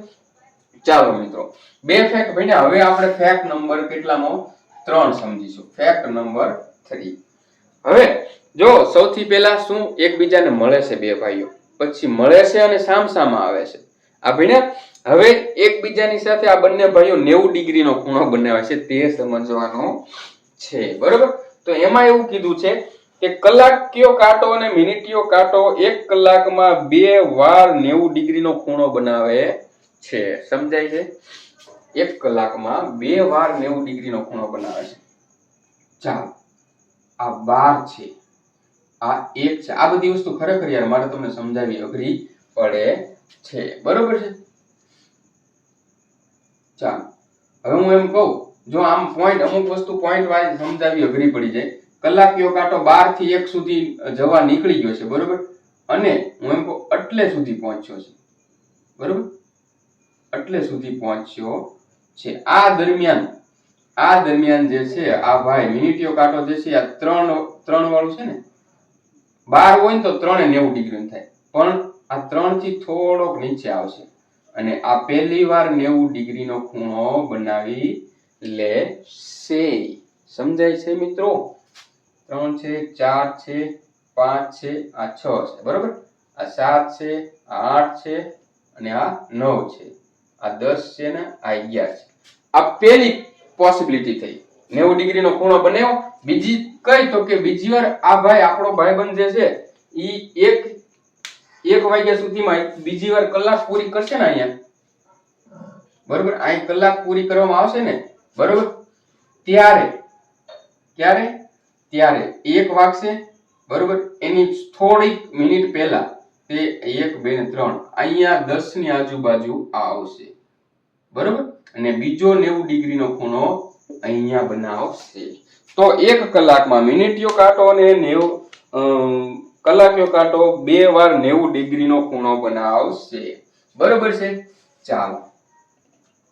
ચાલો મિત્રો, 2 ફેક્ટ ભણ્યા. હવે આપણે ફેક્ટ નંબર કેટલામો? 3 સમજીશું. Fact number 3. હવે જો સૌથી પહેલા શું એકબીજાને મળે છે 2 ભાઈઓ, પછી મળે છે અને સામસામા આવે છે. આ ભણ્યા. હવે એકબીજાની સાથે આ બંને ભાઈઓ 90 ડિગ્રીનો ખૂણો બનાવે છે, તે સમજવાનું છે. બરોબર? તો એમાં એવું કીધું છે કે કલાકીયો કાંટો અને મિનિટીયો કાંટો 1 કલાકમાં 2 વાર 90 ડિગ્રીનો ખૂણો બનાવે છે. સમજાય છે? 1 કલાકમાં 2 વાર 90 ડિગ્રીનો ખૂણો બનાવે છે. ચાલો, આ 12 છે, આ 1 છે. આ બધી વસ્તુ ખરેખર યાર મારે તમને સમજાવી અઘરી પડે છે. બરોબર છે? ચાલો, હવે હું એમ કહું, જો આમ પોઈન્ટ, અમુક વસ્તુ પોઈન્ટ વાઇઝ સમજાવી અઘરી પડી જાય. કલાકીયો કાંટો 12 થી 1 સુધી જવા નીકળી ગયો છે. બરોબર? અને હું એમ કહું એટલે સુધી પહોંચ્યો છે. બરોબર? એટલે સુધી પહોંચ્યો છે. આ દરમિયાન જે છે આ ભાઈ મિનિટીયો કાંટો જે છે આ 3 વાળું છે ને, 12 હોય ને તો 3 90 ડિગ્રી થાય, પણ આ 3 થી થોડોક નીચે આવશે અને આ પહેલી વાર 90 ડિગ્રીનો ખૂણો બનાવી લેશે. સમજાય છે મિત્રો? 3 છે, 4 છે, 5 છે, આ 6 છે, બરોબર? આ 7 છે, આ 8 છે અને આ 9 છે, આ 10 છે ને આ 11 છે. આ પહેલી પોસિબિલિટી થઈ, 90 ડિગ્રીનો ખૂણો બનાવ્યો. બીજી કઈ તો કે બીજી વાર આ ભાઈ આપણો ભાઈબંધ જે છે ઈ એક વાગ્યા સુધીમાં બીજી વાર કલાક પૂરી કરશે ને અહીંયા, બરોબર? અહીં કલાક પૂરી કરવામાં આવશે ને, બરોબર? ત્યારે 1 વાગશે, બરોબર? એની થોડીક મિનિટ પહેલા તે 1, 2 ને 3 અહીંયા 10 ની આજુબાજુ આવશે, બરોબર? અને બીજો 90 ડિગ્રીનો ખૂણો અહીંયા બનાવશે. તો 1 કલાકમાં મિનિટીયો કાંટો અને 90 કલાકીયો કાંટો 2 વાર 90 ડિગ્રીનો ખૂણો બનાવશે, બરોબર છે? ચાલો,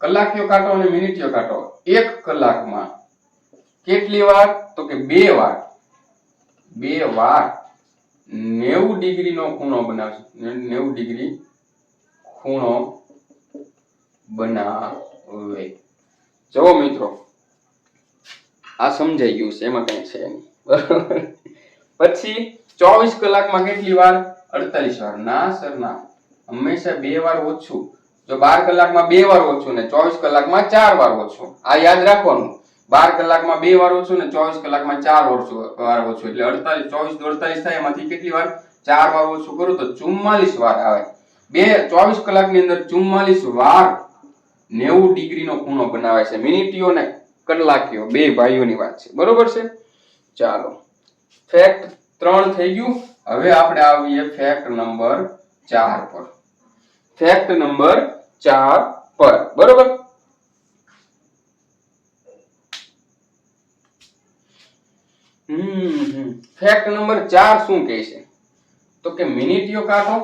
કલાકીયો કાંટો અને મિનિટીયો કાંટો 1 કલાકમાં કેટલી વાર? તો કે 2 વાર 90 ડિગ્રીનો ખૂણો બનાવશે. 90 ડિગ્રી ખૂણો બનાવે. જો મિત્રો, આ સમજાઈ ગયું છે, એમાં કઈ છે નહીં, બરાબર? પછી 24 કલાકમાં કેટલી વાર? 48 વાર. ના સર ના, હંમેશા 2 વાર ઓછું. જો 12 કલાકમાં 2 વાર ઓછું ને 24 કલાકમાં 4 વાર ઓછું, આ યાદ રાખવાનું. 12 કલાકમાં 2 વાર ઓછું ને 24 કલાકમાં 4 વાર ઓછું, એટલે 48, 24 48 થાય, એમાંથી કેટલી વાર? 4 વાર ઓછું કરું તો 44 વાર આવે. 24 કલાકની અંદર 44 વાર 90 ડિગ્રીનો ખૂણો બનાવે છે. મિનિટીયો ને કલાકીયો બે ભાઈઓની વાત છે, બરોબર છે? ચાલો, ફેક્ટ 3 થઈ ગયું. હવે આપણે આવીએ ફેક્ટ નંબર 4 પર. ફેક્ટ નંબર 4 પર, બરોબર? ફેક્ટ નંબર 4 શું કહે છે? તો કે મિનિટીયો કાંટો,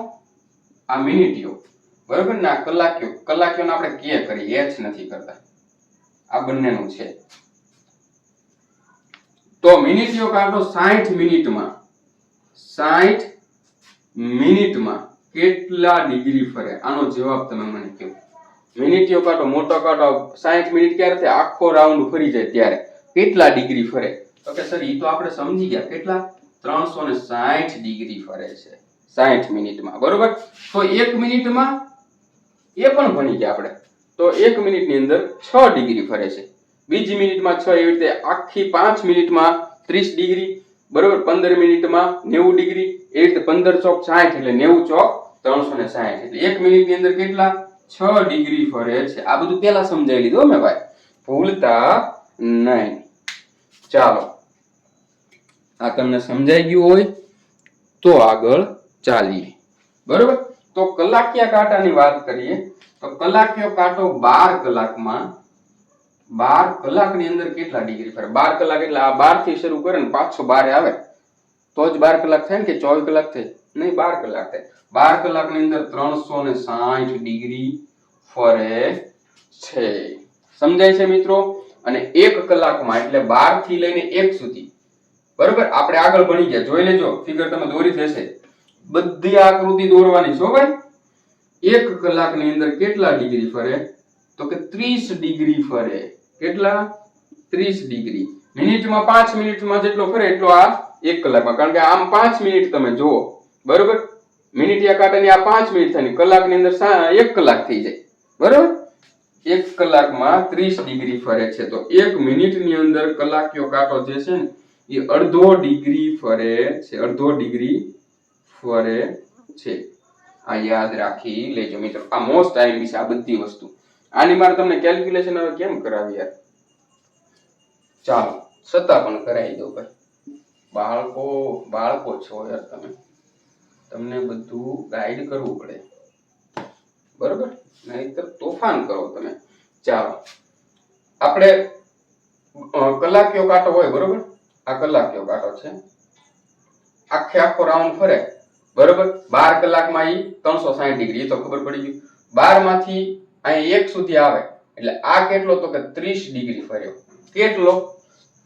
આ મિનિટીયો, બરોબર ને? આ કલાકીયો ને આપણે કે કરીએ, એચ નથી કરતા, આ બંનેનું છે. તો મિનિટીયો કાંટો 60 મિનિટમાં કેટલા ડિગ્રી ફરે? આનો જવાબ તમે મને કહો. મિનિટીયો કાંટો, મોટો કાંટો 60 મિનિટ ક્યારે થાય? આખો રાઉન્ડ ફરી જાય ત્યારે કેટલા ડિગ્રી ફરે? તો કે સર ઈ તો આપણે સમજી ગયા, કેટલા? 360 ડિગ્રી ફરે છે 60 મિનિટમાં, બરોબર? તો 1 મિનિટમાં એ પણ ભણી ગયા આપણે. તો 1 મિનિટની અંદર 6 ડિગ્રી ફરે છે. બીજી મિનિટમાં 6, એવી રીતે આખી 5 મિનિટમાં 30 ડિગ્રી, બરોબર? 15 મિનિટમાં 90 ડિગ્રી, એવી રીતે 15 ચોક 60, એટલે 90 ચોક 360, એટલે 1 મિનિટની અંદર કેટલા? 6 ડિગ્રી ફરે છે. આ બધું પહેલા સમજાવી લીધું મેં ભાઈ, ભૂલતા નહીં. ચાલો, આ તમને સમજાઈ ગયું હોય તો આગળ ચાલીએ, બરોબર? તો કલાકીયા કાંટાની વાત કરીએ તો કલાકીયો કાંટો 12 કલાકની અંદર કેટલા ડિગ્રી ફરે? 12 કલાક એટલે આ 12 થી શરૂ કરે ને પાછો 12 આવે તો જ 12 કલાક થાય ને, કે 24 કલાક થાય? નહીં, 12 કલાક થાય. 12 કલાકની અંદર 360 ડિગ્રી ફરે છે. સમજાય છે મિત્રો? અને 1 કલાકમાં એટલે 12 થી લઈને 1 સુધી, બરોબર? આપણે આગળ ભણી ગયા, જોઈ લેજો, ફિગર તમે દોરી દેશે. બધી આકૃતિ દોરવાની છો ભાઈ. 1 કલાકની અંદર કેટલા ડિગ્રી ફરે? તો કે 30 ડિગ્રી ફરે. કેટલા? 30 ડિગ્રી. મિનિટમાં 5 મિનિટમાં જેટલો ફરે એટલો આ 1 કલાકમાં, કારણ કે આમ 5 મિનિટ તમે જુઓ, બરોબર? મિનિટીયા કાંટાની આ 5 મિનિટ થાય, કલાકની અંદર 1 કલાક થઈ જાય, બરોબર? 1 કલાકમાં 30 ડિગ્રી ફરે છે. તો 1 મિનિટની અંદર કલાકીયો કાંટો જે છે ને એ અડધો ડિગ્રી ફરે છે. અડધો ડિગ્રી ફરે છે. આ યાદ રાખી લેજો મિત્રો. આ મોસ્ટ આઈએમપી છે આ બધી વસ્તુ. આની મારે તમને કેલ્ક્યુલેશન હવે કેમ કરાવી યાર? ચાલો, છતાં પણ કરાવી દો ભાઈ. બાળકો છો યાર તમે, તમને બધું ગાઈડ કરવું પડે, બરોબર? નહીતર તોફાન કરો તમે. ચાલો, આપણે કલાકીયો કાંટો હોય, બરોબર? આ કલાકીયો કાંટો છે, આખો રાઉન્ડ ફરે, બરોબર? 12 કલાકમાં ઈ 360 ડિગ્રી, તો ખબર પડી ગઈ. 12 માંથી અહીં 1 સુધી આવે એટલે આ કેટલો? તો કે 30 ડિગ્રી ફર્યો. કેટલો?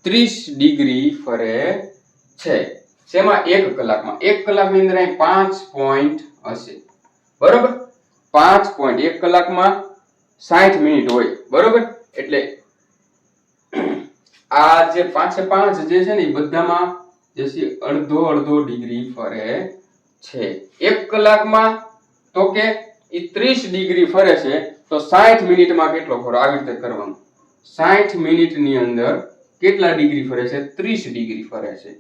30 ડિગ્રી ફરે છે. શેમાં? 1 કલાકમાં. 1 કલાકની અંદર અહીં 5 પોઈન્ટ હશે. બરોબર. 5.1 કલાકમાં 60 મિનિટ હોય, બરોબર. એટલે આ જે 5 જે છે ને એ બધામાં જે છે અડધો ડિગ્રી ફરે છે. 1 કલાકમાં તો કે એ 30 ડિગ્રી ફરે છે, તો 60 મિનિટમાં કેટલો ફરો? આવી રીતે કરવાનું. 60 મિનિટની અંદર કેટલા ડિગ્રી ફરે છે? 30 ડિગ્રી ફરે છે.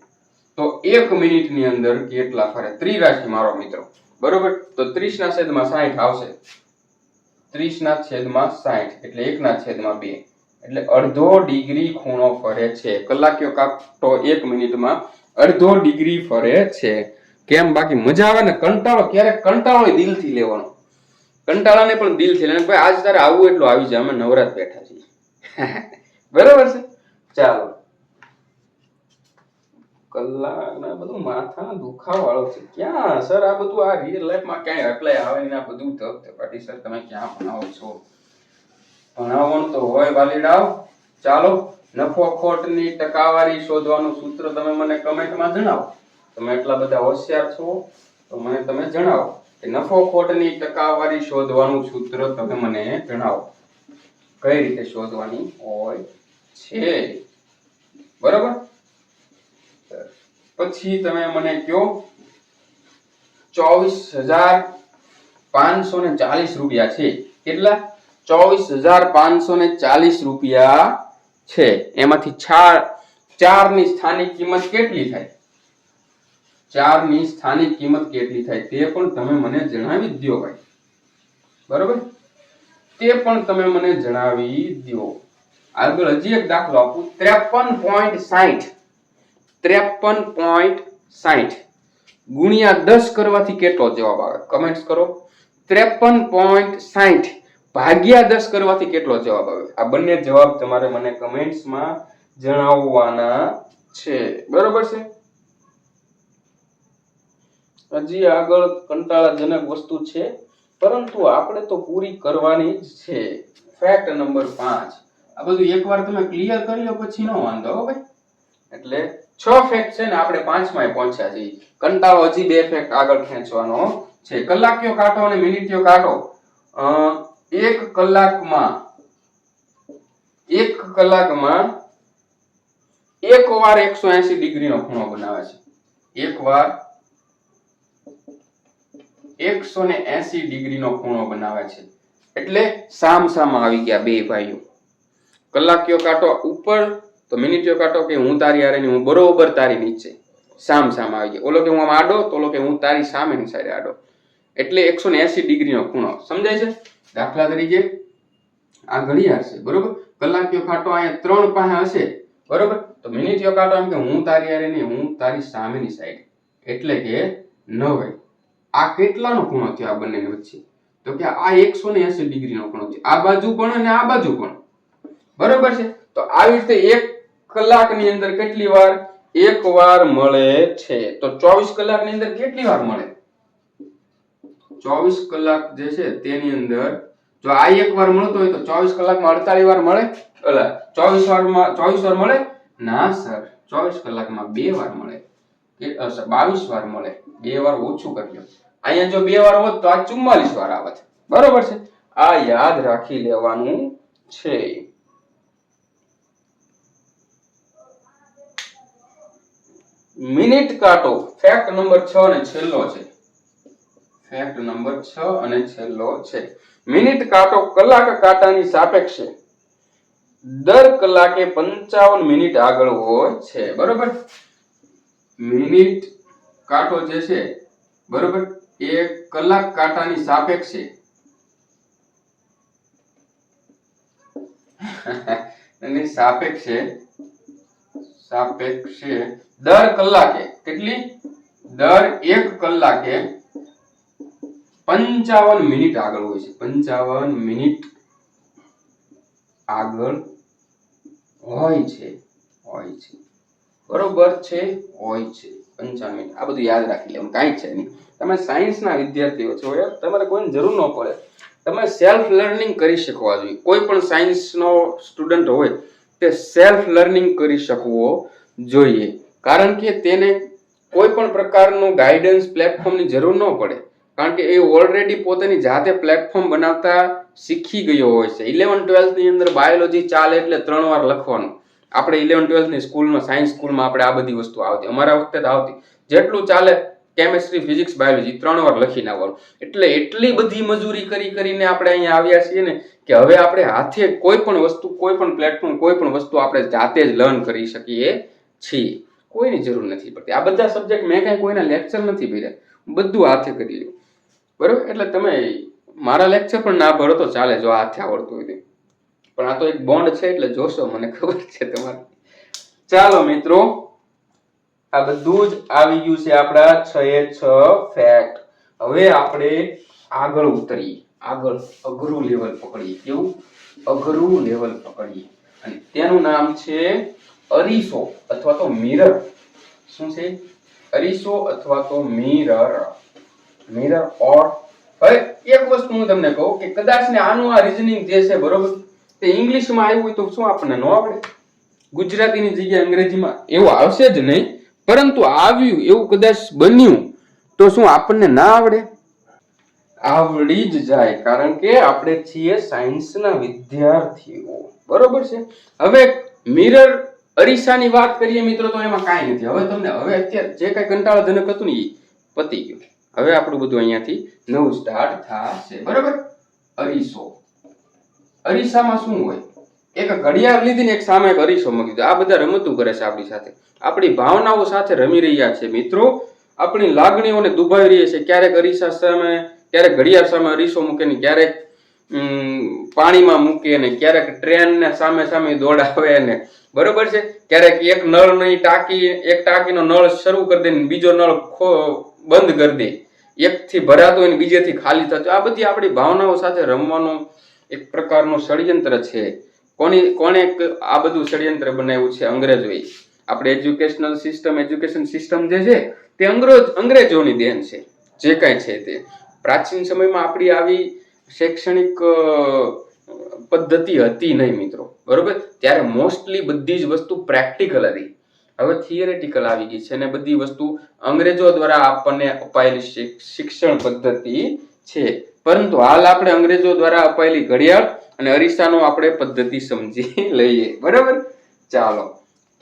તો 1 મિનિટની અંદર કેટલા ફરે? ત્રિરાશી મારો મિત્રો, બરોબર. તો 30 ના છેદમાં 60 આવશે. 30 ના છેદમાં 60 એટલે 1 ના છેદમાં 2 એટલે અડધો ડિગ્રી ખૂણો ફરે છે. કલાકીય કાંટો 1 મિનિટમાં અડધો ડિગ્રી ફરે છે. કેમ? બાકી મજા આવે ને? કંટાળો ક્યારેક કંટાળો દિલથી લેવાનો, કંટાળાને પણ દિલથી લેવાનો. ભાઈ આજ તારે આવું એટલું આવી જાય, અમે નવરાત બેઠા છીએ. બરોબર છે. ચાલો, કલાક ના બધું માથાના દુખાવા વાળો છે. ક્યાં સર આ બધું આ રિયલ લાઈફમાં ક્યાંય અપ્લાય આવે ને? આ બધું પાટી સર તમે ક્યાં ભણાવો છો? ભણાવવાનું તો હોય વાલીડાઓ. ચાલો, નફો ખોટની ટકાવારી શોધવાનું સૂત્ર તમે મને કમેન્ટમાં જણાવો. તમે એટલા બધા હોશિયાર છો તો મને તમે જણાવો કે નફો ખોટની ટકાવારી શોધવાનું સૂત્ર તમે મને જણાવો કઈ રીતે શોધવાની હોય છે, બરોબર. પછી તમે મને કહો 24,540 રૂપિયા છે. કેટલા? 24,540 રૂપિયા છે. એમાંથી 4 ની સ્થાનિક કિંમત કેટલી થાય? 4 ની સ્થાનિક કિંમત કેટલી થાય તે પણ તમે મને જણાવી દો ભાઈ, બરોબર. તે પણ તમે મને જણાવી દો. આગળ હજી એક દાખલો આપું. 53.60 ગુણ્યા 10 કરવાથી કેટલો જવાબ આવે? કમેન્ટ્સ કરો. 53.60 ભાગ્યા 10 કરવાથી કેટલો જવાબ આવે? આ બંને જવાબ તમારે મને કમેન્ટ્સમાં જણાવવાના છે, બરોબર છે. હજી આગળ કંટાળાજનક વસ્તુ છે, પરંતુ આપણે તો પૂરી કરવાની જ છે. Fact number 5. આ બધું એકવાર તમે ક્લિયર કરી લો પછી નો વાંધો હો ભાઈ. એટલે 6 ફેક્ટ છે ને, આપણે 5માય પહોંચ્યા છીએ. કંટાળો હજી 2 ફેક્ટ આગળ ખેંચવાનો છે. કલાકીયો કાંટો અને મિનિટીયો કાંટો 1 કલાકમાં 1 વાર 180 ડિગ્રીનો ખૂણો બનાવે છે. એક વાર 180 ડિગ્રીનો ખૂણો બનાવે છે. એટલે સામસામા આવી ગયા બે ભાઈઓ. કલાકીયો કાંટો ઉપર તો મિનિટીયો કાંટો કે હું તારી હારે હું બરોબર તારી નીચે, સામસામા આવી ગયા. ઓલો કે હું આમ આડો તો ઓલો કે હું તારી સામેની સાઈડે આડો. એટલે 180 ડિગ્રીનો ખૂણો. સમજાય છે? દાખલા તરીકે આ ઘડિયાળ છે, બરોબર. કલાકીયો કાંટો અહીંયા 3 પાસે હશે, બરોબર. તો મિનિટીયો કાંટો એમ કે હું તારી હારે નહીં, હું તારી સામેની સાઈડ, એટલે કે 90. આ કેટલાનો ખૂણો થયો આ બંનેની વચ્ચે? તો કે આ 180 ડિગ્રીનો ખૂણો છે. આ બાજુ પણ અને આ બાજુ પણ, બરોબર છે. તો આવી રીતે 1 કલાકની અંદર કેટલી વાર? 1 વાર મળે છે. તો 24 કલાકની અંદર કેટલી વાર મળે? 24 કલાક જે છે તેની અંદર જો આ 1 વાર મળતો હોય તો 24 કલાકમાં 48 વાર મળે. ઓલા 24 વાર મળે? ના સર, 24 કલાકમાં 2 વાર મળે. 22 વાર મળે. 2 વાર ઓછું કરી લો. અહીંયા જો 2 વાર હોત તો આ 44 વાર આવત, બરોબર છે. આ યાદ રાખી લેવાનું છે. મિનિટ કાંટો ફેક્ટ નંબર 6 અને છેલ્લો છે. ફેક્ટ નંબર 6 અને છેલ્લો છે. મિનિટ કાંટો કલાક કાંટાની સાપેક્ષે દર કલાકે 55 મિનિટ આગળ હોય છે, બરોબર. મિનિટ કાંટો જે છે, બરોબર, એ કલાક કાંટાની સાપેક્ષે એની સાપેક્ષે દર કલાકે કેટલી? દર 1 કલાકે 55 મિનિટ આગળ હોય છે. 55 મિનિટ આગળ હોય છે, બરોબર છે, હોય છે 55 મિનિટ. આ બધું યાદ રાખી લેવાનું, કાંઈ છે નહીં. તમે સાયન્સના વિદ્યાર્થીઓ છો યાર, તમારે કોઈને જરૂર ન પડે. તમે સેલ્ફ લર્નિંગ કરી શકવા જોઈએ. કોઈ પણ સાયન્સનો સ્ટુડન્ટ હોય તે સેલ્ફ લર્નિંગ કરી શકવો જોઈએ, કારણ કે તેને કોઈ પણ પ્રકારનું ગાઈડન્સ પ્લેટફોર્મની જરૂર ન પડે. કારણ કે એ ઓલરેડી પોતાની જાતે પ્લેટફોર્મ બનાવતા શીખી ગયો હોય છે. 11-12 ની અંદર બાયોલોજી ચાલે એટલે 3 વાર લખવાનું. આપણે 11-12 ની સ્કૂલમાં, સાયન્સ સ્કૂલમાં આપણે આ બધી વસ્તુ આવતી, અમારા વખતે તો આવતી. જેટલું ચાલે કેમેસ્ટ્રી, ફિઝિક્સ, બાયોલોજી 3 વાર લખીને આવવાનું. એટલે એટલી બધી મજૂરી કરીને આપણે અહીંયા આવ્યા છીએ ને કે હવે આપણે હાથે કોઈ પણ વસ્તુ, કોઈ પણ પ્લેટફોર્મ, કોઈ પણ વસ્તુ આપણે જાતે જ લર્ન કરી શકીએ છીએ. કોઈની જરૂર નથી પડતી. આ બધા સબ્જેક્ટ મેં કાંઈ કોઈના લેક્ચર નથી ભર્યા, બધું હાથે કરી લ્યો. બરોબર? એટલે તમે મારા લેક્ચર પણ ના ભરો તો ચાલે જો હાથે આવડતું હોય. પણ આ તો એક બોન્ડ છે એટલે જોશો, મને ખબર છે તમારે. ચાલો મિત્રો, આ બધું જ આવી ગયું છે આપણા 6 ફેક્ટ. હવે આપણે આગળ ઉતરીએ, આગળ અઘરું લેવલ પકડીએ. કેવું અઘરું લેવલ પકડીએ? અને તેનું નામ છે અરીસો અથવા તો મિરર. શું છે? અરીસો અથવા તો મિરર. મિરર ઓર હવે એક વસ્તુ હું તમને કહું કે કદાચ ને આનું આ રીઝનિંગ જે છે બરોબર, તે ઇંગ્લિશમાં આવ્યું હોય તો શું આપણને ન આવડે? ગુજરાતીની જગ્યાએ અંગ્રેજીમાં એવું આવશે જ નહીં, પરંતુ આવ્યું એવું કદાચ બન્યું તો શું આપણને ના આવડે? આવડી જ જાય, કારણ કે આપણે છીએ સાયન્સના વિદ્યાર્થીઓ. બરોબર છે? હવે મિરર, અરીસાની વાત કરીએ મિત્રો તો એમાં કાંઈ નથી. હવે તમને અત્યારે જે કાંઈ કંટાળાજનક હતું ને એ પતી ગયું. હવે આપણું બધું અહીંયાથી નવું સ્ટાર્ટ થશે. બરોબર? અરીસો. અરીસામાં શું હોય? એક ઘડિયાળ લીધી ને એક સામે એક અરીસો મૂકી દીધો. આ બધા રમતું કરે છે આપણી સાથે, આપણી ભાવનાઓ સાથે રમી રહ્યા છે મિત્રો. આપણી લાગણીઓને દુભાવી રહી છે. ક્યારેક અરીસા સામે, ક્યારેક ઘડિયાળ સામે અરીસો મૂકે ને ક્યારેક પાણીમાં મૂકે ને ક્યારેક ટ્રેનને સામે સામે દોડાવે ને. બરોબર છે? ક્યારેક એક નળની ટાંકી, એક ટાંકીનો નળ શરૂ કરી દે ને બીજો નળ બંધ કરી દે. એકથી ભરાતો હોય ને બીજેથી ખાલી થતો. આ બધી આપણી ભાવનાઓ સાથે રમવાનું એક પ્રકારનું ષડયંત્ર છે. કોણે આ બધું ષડયંત્ર બનાવ્યું છે? અંગ્રેજોએ. આપણે એજ્યુકેશન સિસ્ટમ જે છે તે અંગ્રેજોની દેન છે. જે કાંઈ છે તે પ્રાચીન સમયમાં આપણી આવી શૈક્ષણિક પદ્ધતિ હતી નહીં મિત્રો. બરોબર? ત્યારે મોસ્ટલી બધી જ વસ્તુ પ્રેક્ટિકલ હતી. હવે થિયરેટિકલ આવી ગઈ છે અને બધી વસ્તુ અંગ્રેજો દ્વારા આપણને અપાયેલી શિક્ષણ પદ્ધતિ છે. પરંતુ હાલ આપણે અંગ્રેજો દ્વારા અપાયેલી ઘડિયાળ અને અરીસાનો આપણે પદ્ધતિ સમજી લઈએ. બરાબર? ચાલો,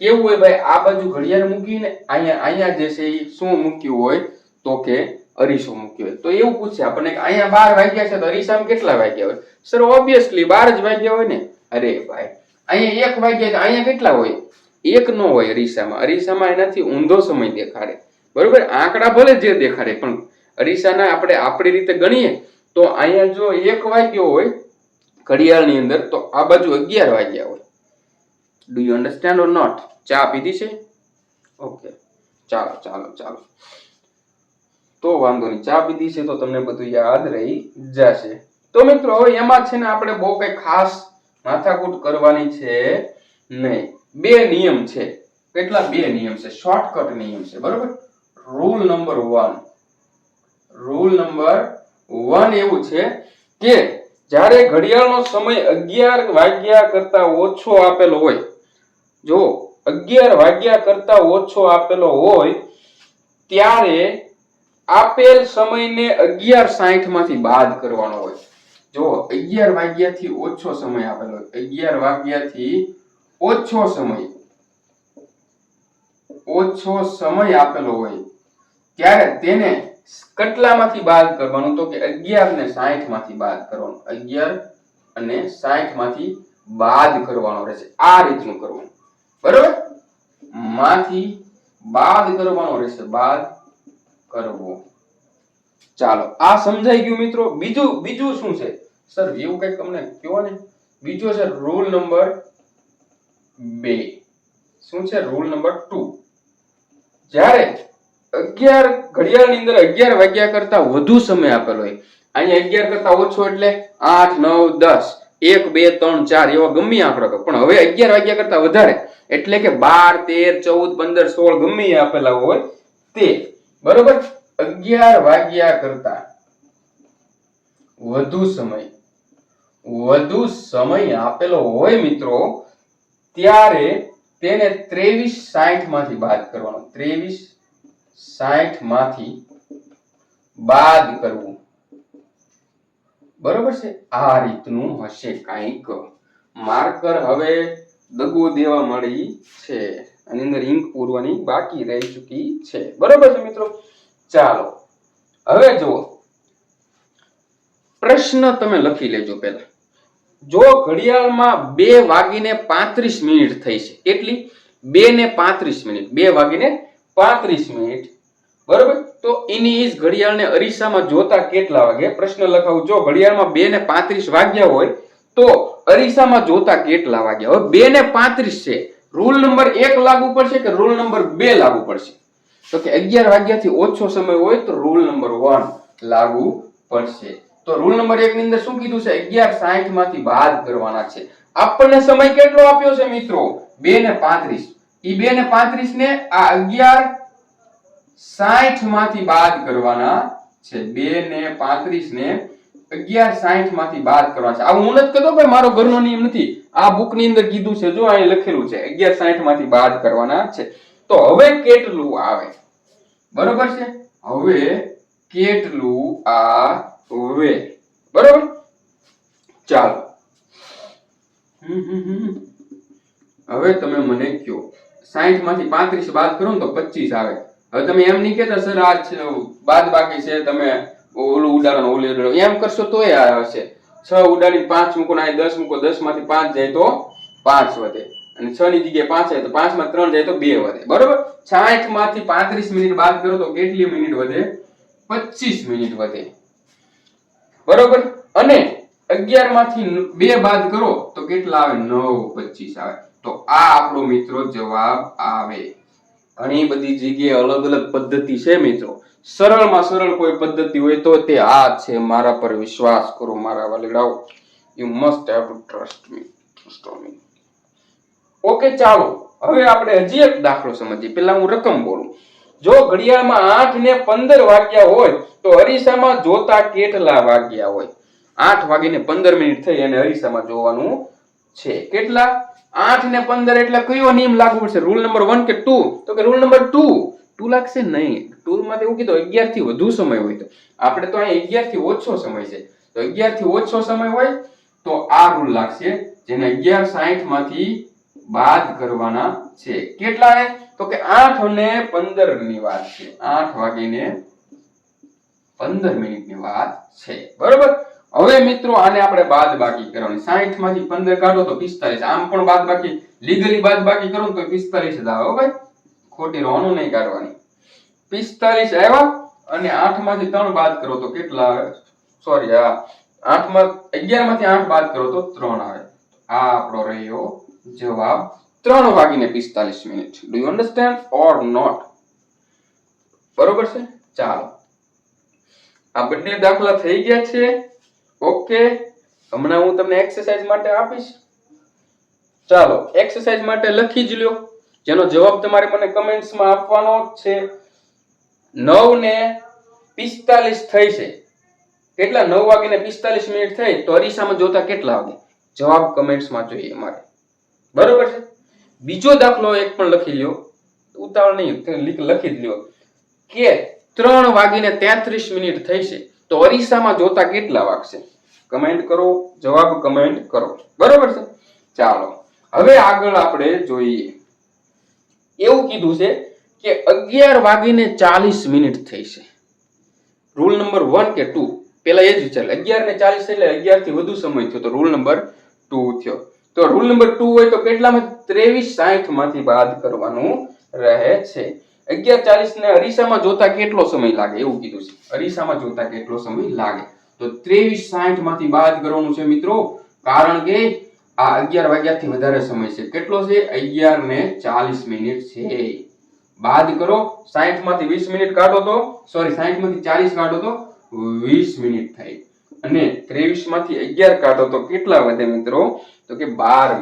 કેવું હોય ભાઈ, આ બાજુ ઘડિયાળ મૂકીને અહીંયા જે છે એ શું મૂક્યું હોય તો કે અરીસો મૂક્યો હોય. તો એવું પૂછે આપણને કે અહીંયા 12 વાગ્યા છે તો અરીસામાં કેટલા વાગ્યા હોય? સર ઓબ્વિયસલી 12 જ વાગ્યા હોય ને. અરે ભાઈ, અહીંયા 1 વાગ્યા તો અહીંયા કેટલા હોય? 1 નો હોય અરીસામાં. અરીસામાં એનાથી ઊંધો સમય દેખાડે. બરોબર? આંકડા ભલે જે દેખાડે પણ અરીસાના આપણે આપણી રીતે ગણીએ તો અહીંયા જો 1 વાગ્યો હોય ઘડિયાળની અંદર તો આ બાજુ 11 વાગ્યા હોય. Do you understand or not? ચા પીધી છે? ઓકે, ચાલો ચાલો ચાલો, તો વાંધો નહીં. ચા પીધી છે તો તમને બધું યાદ રહી જશે. તો મિત્રો હવે એમાં છે ને આપણે બહુ કઈ ખાસ માથાકૂટ કરવાની છે નહીં. 2 નિયમ છે. કેટલા? 2 નિયમ છે, શોર્ટકટ નિયમ છે. બરોબર? રૂલ નંબર 1 એવું છે કે જ્યારે ઘડિયાળનો સમય 11 વાગ્યા કરતા ઓછો આપેલો હોય, જો 11 વાગ્યા કરતા ઓછો આપેલો હોય ત્યારે આપેલ સમયને 11:60 માંથી બાદ કરવાનો હોય. જો 11 વાગ્યાથી ઓછો સમય આપેલો હોય, 11 વાગ્યાથી ઓછો સમય આપેલો હોય ત્યારે તેને કેટલામાંથી બાદ કરવાનું? તો કે 11 ને 60 માંથી બાદ કરવાનું. 11 અને 60 માંથી બાદ કરવાનો રહેશે. આ રીતનું કરવાનું. બરોબર? માંથી બાદ કરવાનો રહેશે. બાદ કરવો. ચાલો, આ સમજાઈ ગયું મિત્રો. બીજું શું છે સર? એવું કઈક તમને કહો ને. બીજો છે રૂલ નંબર 2. શું છે? Rule number 2. જ્યારે 11 ઘડિયાળની અંદર 11 વાગ્યા કરતા વધુ સમય આપેલો હોય, અહીંયા 11 કરતા ઓછો એટલે 8, 9, 10, 1, 2, 3, 4 એવો ગમે આંકડો. પણ હવે 11 વાગ્યા કરતા વધારે એટલે કે 12, 13, 14, 15, 16 ગમે આપેલા હોય તે. બરોબર? 11 વાગ્યા કરતા વધુ સમય આપેલો હોય મિત્રો ત્યારે તેને 23:60 માંથી બાદ કરવાનો. 23:60 માંથી બાદ કરવું. બરોબર છે, આ રીતનું હશે કંઈક. માર્કર હવે દગો દેવા મળી છે, આની અંદર ઇંક પૂરવાની બાકી રહી ચૂકી છે. બરોબર છે મિત્રો. ચાલો હવે જુઓ, પ્રશ્ન તમે લખી લેજો પહેલા. જો ઘડિયાળમાં 2:35 થઈ છે, કેટલી? 2:35, 2:35. બરોબર, તો એની ઇસ ઘડિયાળને અરીસામાં જોતા કેટલા વાગે? પ્રશ્ન લખાવું. જો ઘડિયાળમાં 2:35 વાગ્યા હોય તો અરીસામાં જોતા કેટલા વાગ્યા? હવે 2:35 છે, રૂલ નંબર 1 લાગુ પડશે કે રૂલ નંબર 2 લાગુ પડશે? તો કે 11 વાગ્યાથી ઓછો સમય હોય તો રૂલ નંબર 1 લાગુ પડશે. તો રૂલ નંબર 1 ની અંદર શું કીધું છે? 11:60 માંથી બાદ કરવાના છે. આપણને સમય કેટલો આપ્યો છે મિત્રો? 2:35. ઈ 2:35 ને આ 11:60 માંથી બાદ કરવાના છે. 2:35 ને 11:60 માંથી બાદ કરવાના છે. આ હું નથી કહેતો ભાઈ, મારો ઘરનો નિયમ નથી, આ બુક ની અંદર કીધું છે. જો અહીં લખેલું છે 11:60 માંથી બાદ કરવાના છે. તો હવે કેટલું આવે? બરોબર છે, હવે કેટલું આવે? બરોબર, ચાલો હવે તમે મને કહો, 60 માંથી 35 બાદ કરો ને તો 25 આવે. હવે તમે એમ નહીં કહેતા સર આ બાદ બાકી છે, તમે ઓલું ઉડાડો ઓલું ઉડાડો એમ કરશો તોય આવશે. 6 ઉડાડીને 5 મૂકો ને 10 મૂકો, 10 માંથી 5 જાય તો 5 વધે, અને 6 ની જગ્યાએ 5 આવે તો 5 માં 3 જાય તો 2 વધે. બરોબર, 60 માંથી 35 મિનિટ બાદ કરો તો કેટલી મિનિટ વધે? 25 મિનિટ વધે. બરોબર, અને 11 માંથી 2 બાદ કરો તો કેટલા આવે? 9:25 આવે. તો આ આપણો મિત્રો જવાબ આવે. ઘણી બધી જગ્યાએ અલગ અલગ પદ્ધતિ છે મિત્રો. સરળમાં સરળ કોઈ પદ્ધતિ હોય તો તે આ છે. મારા પર વિશ્વાસ કરો મારા વાલીડાઓ. You must have to trust me, trust on me. Okay, ચાલો હવે આપણે હજી એક દાખલો સમજીએ. પહેલા હું રકમ બોલું. જો ઘડિયાળમાં 8:15 વાગ્યા હોય તો અરીસામાં જોતા કેટલા વાગ્યા હોય? 8:15 થઈ અને અરીસામાં જોવાનું છે. કેટલા? 8:15 એટલે કયો નિયમ લાગુ પડશે? રૂલ નંબર 1 કે 2? તો કે રૂલ નંબર 2 લાગશે નહીં. 2 માં એવું કીધું 11 થી વધુ સમય હોય તો. આપણે તો અહીં 11 થી ઓછો સમય છે, તો 11 થી ઓછો સમય હોય તો આ રૂલ લાગશે, જેને 11:60 માંથી બાદ કરવાના છે. કેટલા? તો કે 8:15 ની વાત છે, 8:15 ની વાત છે. બરોબર, હવે મિત્રો આને આપણે બાદ બાકી કરવાની. 60 માંથી 15 કાઢો તો 45. આમ પણ બાદ બાકી લીગલી બાદ બાકી કરો તો 45 જ આવે. હો ભાઈ, ખોટી રોનું નહીં કાઢવાની. 45 આવ્યા અને 8 માંથી 3 બાદ કરો તો કેટલા આવે? સોરી, 11 માંથી 8 બાદ કરો તો 3 આવે. આ આપણો રહ્યો જવાબ. 3:45. Do you understand or not? બરોબર છે, ચાલો આ બંને દાખલા થઈ ગયા છે. ઓકે, હમણાં હું તમને એક્સરસાઇઝ માટે આપીશ. ચાલો એક્સરસાઇઝ માટે લખી જ લ્યો, જેનો જવાબ તમારે મને કમેન્ટ્સમાં આપવાનો છે. 9:45 થઈ છે. કેટલા? 9:45 થઈ તો અરીસામાં જોતા કેટલા વાગે? જવાબ કમેન્ટ્સમાં જોઈએ મારે. બરોબર છે. બીજો દાખલો એક પણ લખી લ્યો, ઉતાવળ નહીં, લખી જ લ્યો કે 3:33 થઈ છે તો અરીસામાં જોતા કેટલા વાગશે? કમેન્ટ કરો, જવાબ કમેન્ટ કરો. બરોબર છે, ચાલો હવે આગળ આપણે જોઈએ. એવું કીધું છે કે 11:40 થઈ છે. રૂલ નંબર 1 કે 2? પેલા એ જ વિચાર. 11:40 એટલે 11 થી વધુ સમય થયો તો રૂલ નંબર 2 થયો. તો રૂલ નંબર 2 હોય તો કેટલામાં? 23:60 માંથી બાદ કરવાનું રહે છે. 11:40 ને અરીસામાં જોતા કેટલો સમય લાગે એવું કીધું છે. અરીસામાં જોતા કેટલો સમય લાગે? તો 23:60 માંથી બાદ કરવાનું છે મિત્રો, કારણ કે આ 11 વાગ્યાથી વધારે સમય છે. કેટલો છે? 11:40 છે. બાદ કરો, 60 માંથી 20 મિનિટ કાઢો તો, સોરી 60 માંથી 40 કાઢો તો 20 મિનિટ થાય, અને 23 માંથી 11 કાઢો તો કેટલા વધે મિત્રો? તો કે 12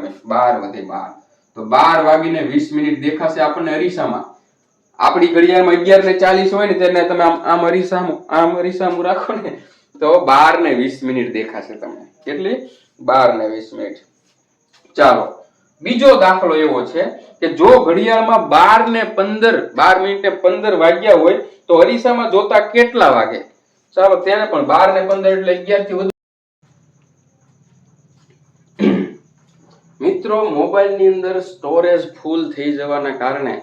વધે. 12 તો 12:20 દેખાશે આપણને અરીસામાં. આપણી ઘડિયાળમાં 11:40 હોય ને તેને તમે આમ અરીસામાં રાખો ને તો 12:20 દેખાશે તમને. કેટલી? 12:20. ચાલો બીજો દાખલો એવો છે કે જો ઘડિયાળમાં 12:15 વાગ્યા હોય તો અરીસામાં જોતા કેટલા વાગે? ચાલો તેને પણ 12 ને 15 એટલે 11 થી વધુ. મિત્રો મોબાઈલની અંદર સ્ટોરેજ ફૂલ થઈ જવાના કારણે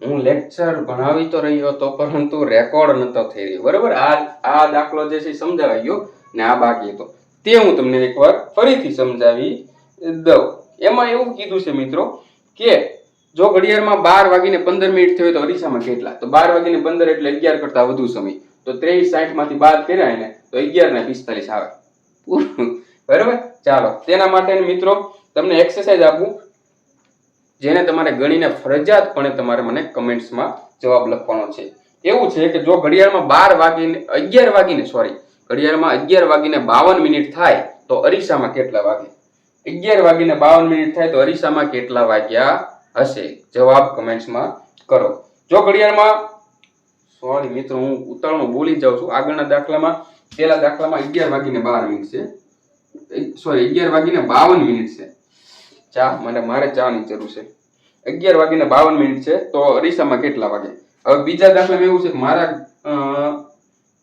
હું લેક્ચર ભણાવી તો રહ્યો હતો પરંતુ રેકોર્ડ નતો થઈ રહ્યો. બરોબર, આ દાખલો જે છે સમજાવાઈ ગયો ને આ બાકી હતો તે હું તમને એકવાર ફરીથી સમજાવી દઉં. એમાં એવું કીધું છે મિત્રો કે જો ઘડિયાળમાં 12:15 થયો તો અરીસામાં કેટલા? તો 12:15 એટલે 11 કરતા વધુ સમય. તો 23:60 માંથી બાદ કર્યા ને તો 11:45 આવે. બરોબર, ચાલો તેના માટે મિત્રો તમને એક્સરસાઇઝ આપું જેને તમારે ગણીને ફરજિયાતપણે તમારે મને કમેન્ટ્સમાં જવાબ લખવાનો છે. એવું છે કે જો ઘડિયાળમાં 11:52 થાય તો અરીસામાં કેટલા વાગે? 11:52 થાય તો અરીસામાં કેટલા વાગ્યા હશે? જવાબ કમેન્ટ્સમાં કરો. જો ઘડિયાળમાં સોરી મિત્રો હું ઉતાવળમાં બોલી જાઉં છું. આગળના દાખલામાં પેલા દાખલામાં 11:12 છે. સોરી 11:52 છે. મારે ચાની જરૂર છે. 11:52 છે તો અરીસામાં કેટલા વાગે? હવે બીજા દાખલામાં એવું છે કે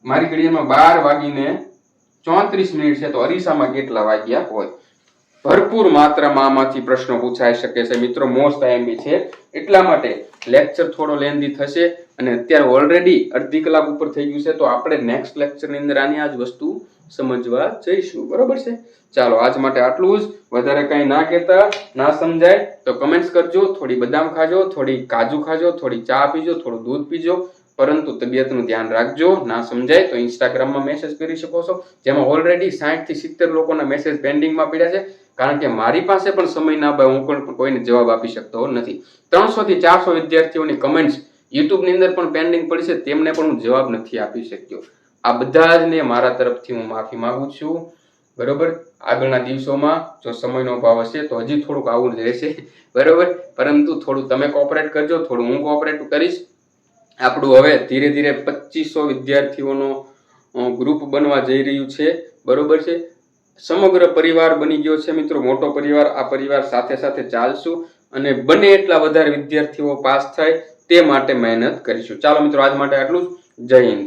મારી ઘડિયાળમાં 12:34 છે તો અરીસામાં કેટલા વાગ્યા હોય? ભરપૂર માત્રામાં આમાંથી પ્રશ્નો પૂછાઈ શકે છે મિત્રો. મોસ્ટ આઈએમપી છે એટલા માટે લેક્ચર થોડો લેન્ધી થશે અને અત્યારે ઓલરેડી અડધી કલાક ઉપર થઈ ગયું છે. તો આપણે નેક્સ્ટ લેક્ચરની અંદર આની આ જ વસ્તુ સમજવા જઈશું. બરોબર છે, ચાલો આજ માટે આટલું જ. વધારે કઈ ના કહેતા, ના સમજાય તો કમેન્ટ્સ કરજો. થોડી બદામ ખાજો, થોડી કાજુ ખાજો, થોડી ચા પીજો, થોડું દૂધ પીજો, પરંતુ તબિયતનું ધ્યાન રાખજો. ના સમજાય તો ઇન્સ્ટાગ્રામમાં મેસેજ કરી શકો છો, જેમાં ઓલરેડી 60 થી 70 લોકોના મેસેજ પેન્ડિંગમાં પડ્યા છે. કારણ કે મારી પાસે પણ સમય ના ભાઈ હું પણ કોઈને જવાબ આપી શકતો નથી. 300 થી 400 વિદ્યાર્થીઓની કમેન્ટ્સ યુટ્યુબ ની અંદર પણ પેન્ડિંગ પડી છે, તેમને પણ હું જવાબ નથી આપી શક્યો. આ બધા જ ને મારા તરફથી હું માફી માંગુ છું. બરોબર, આગળના દિવસોમાં જો સમયનો અભાવ હશે તો હજી થોડુંક આવું જ રહેશે. બરોબર, પરંતુ થોડું તમે કોઓપરેટ કરજો, થોડું હું કોઓપરેટ કરીશ. આપણું હવે ધીરે ધીરે 2500 વિદ્યાર્થીઓનો ગ્રુપ બનવા જઈ રહ્યું છે. બરોબર છે, સમગ્ર પરિવાર બની ગયો છે મિત્રો, મોટો પરિવાર. આ પરિવાર સાથે સાથે ચાલશું અને બને એટલા વધારે વિદ્યાર્થીઓ પાસ થાય તે માટે મહેનત કરીશું. ચાલો મિત્રો આજ માટે આટલું જ. જય હિન્દ.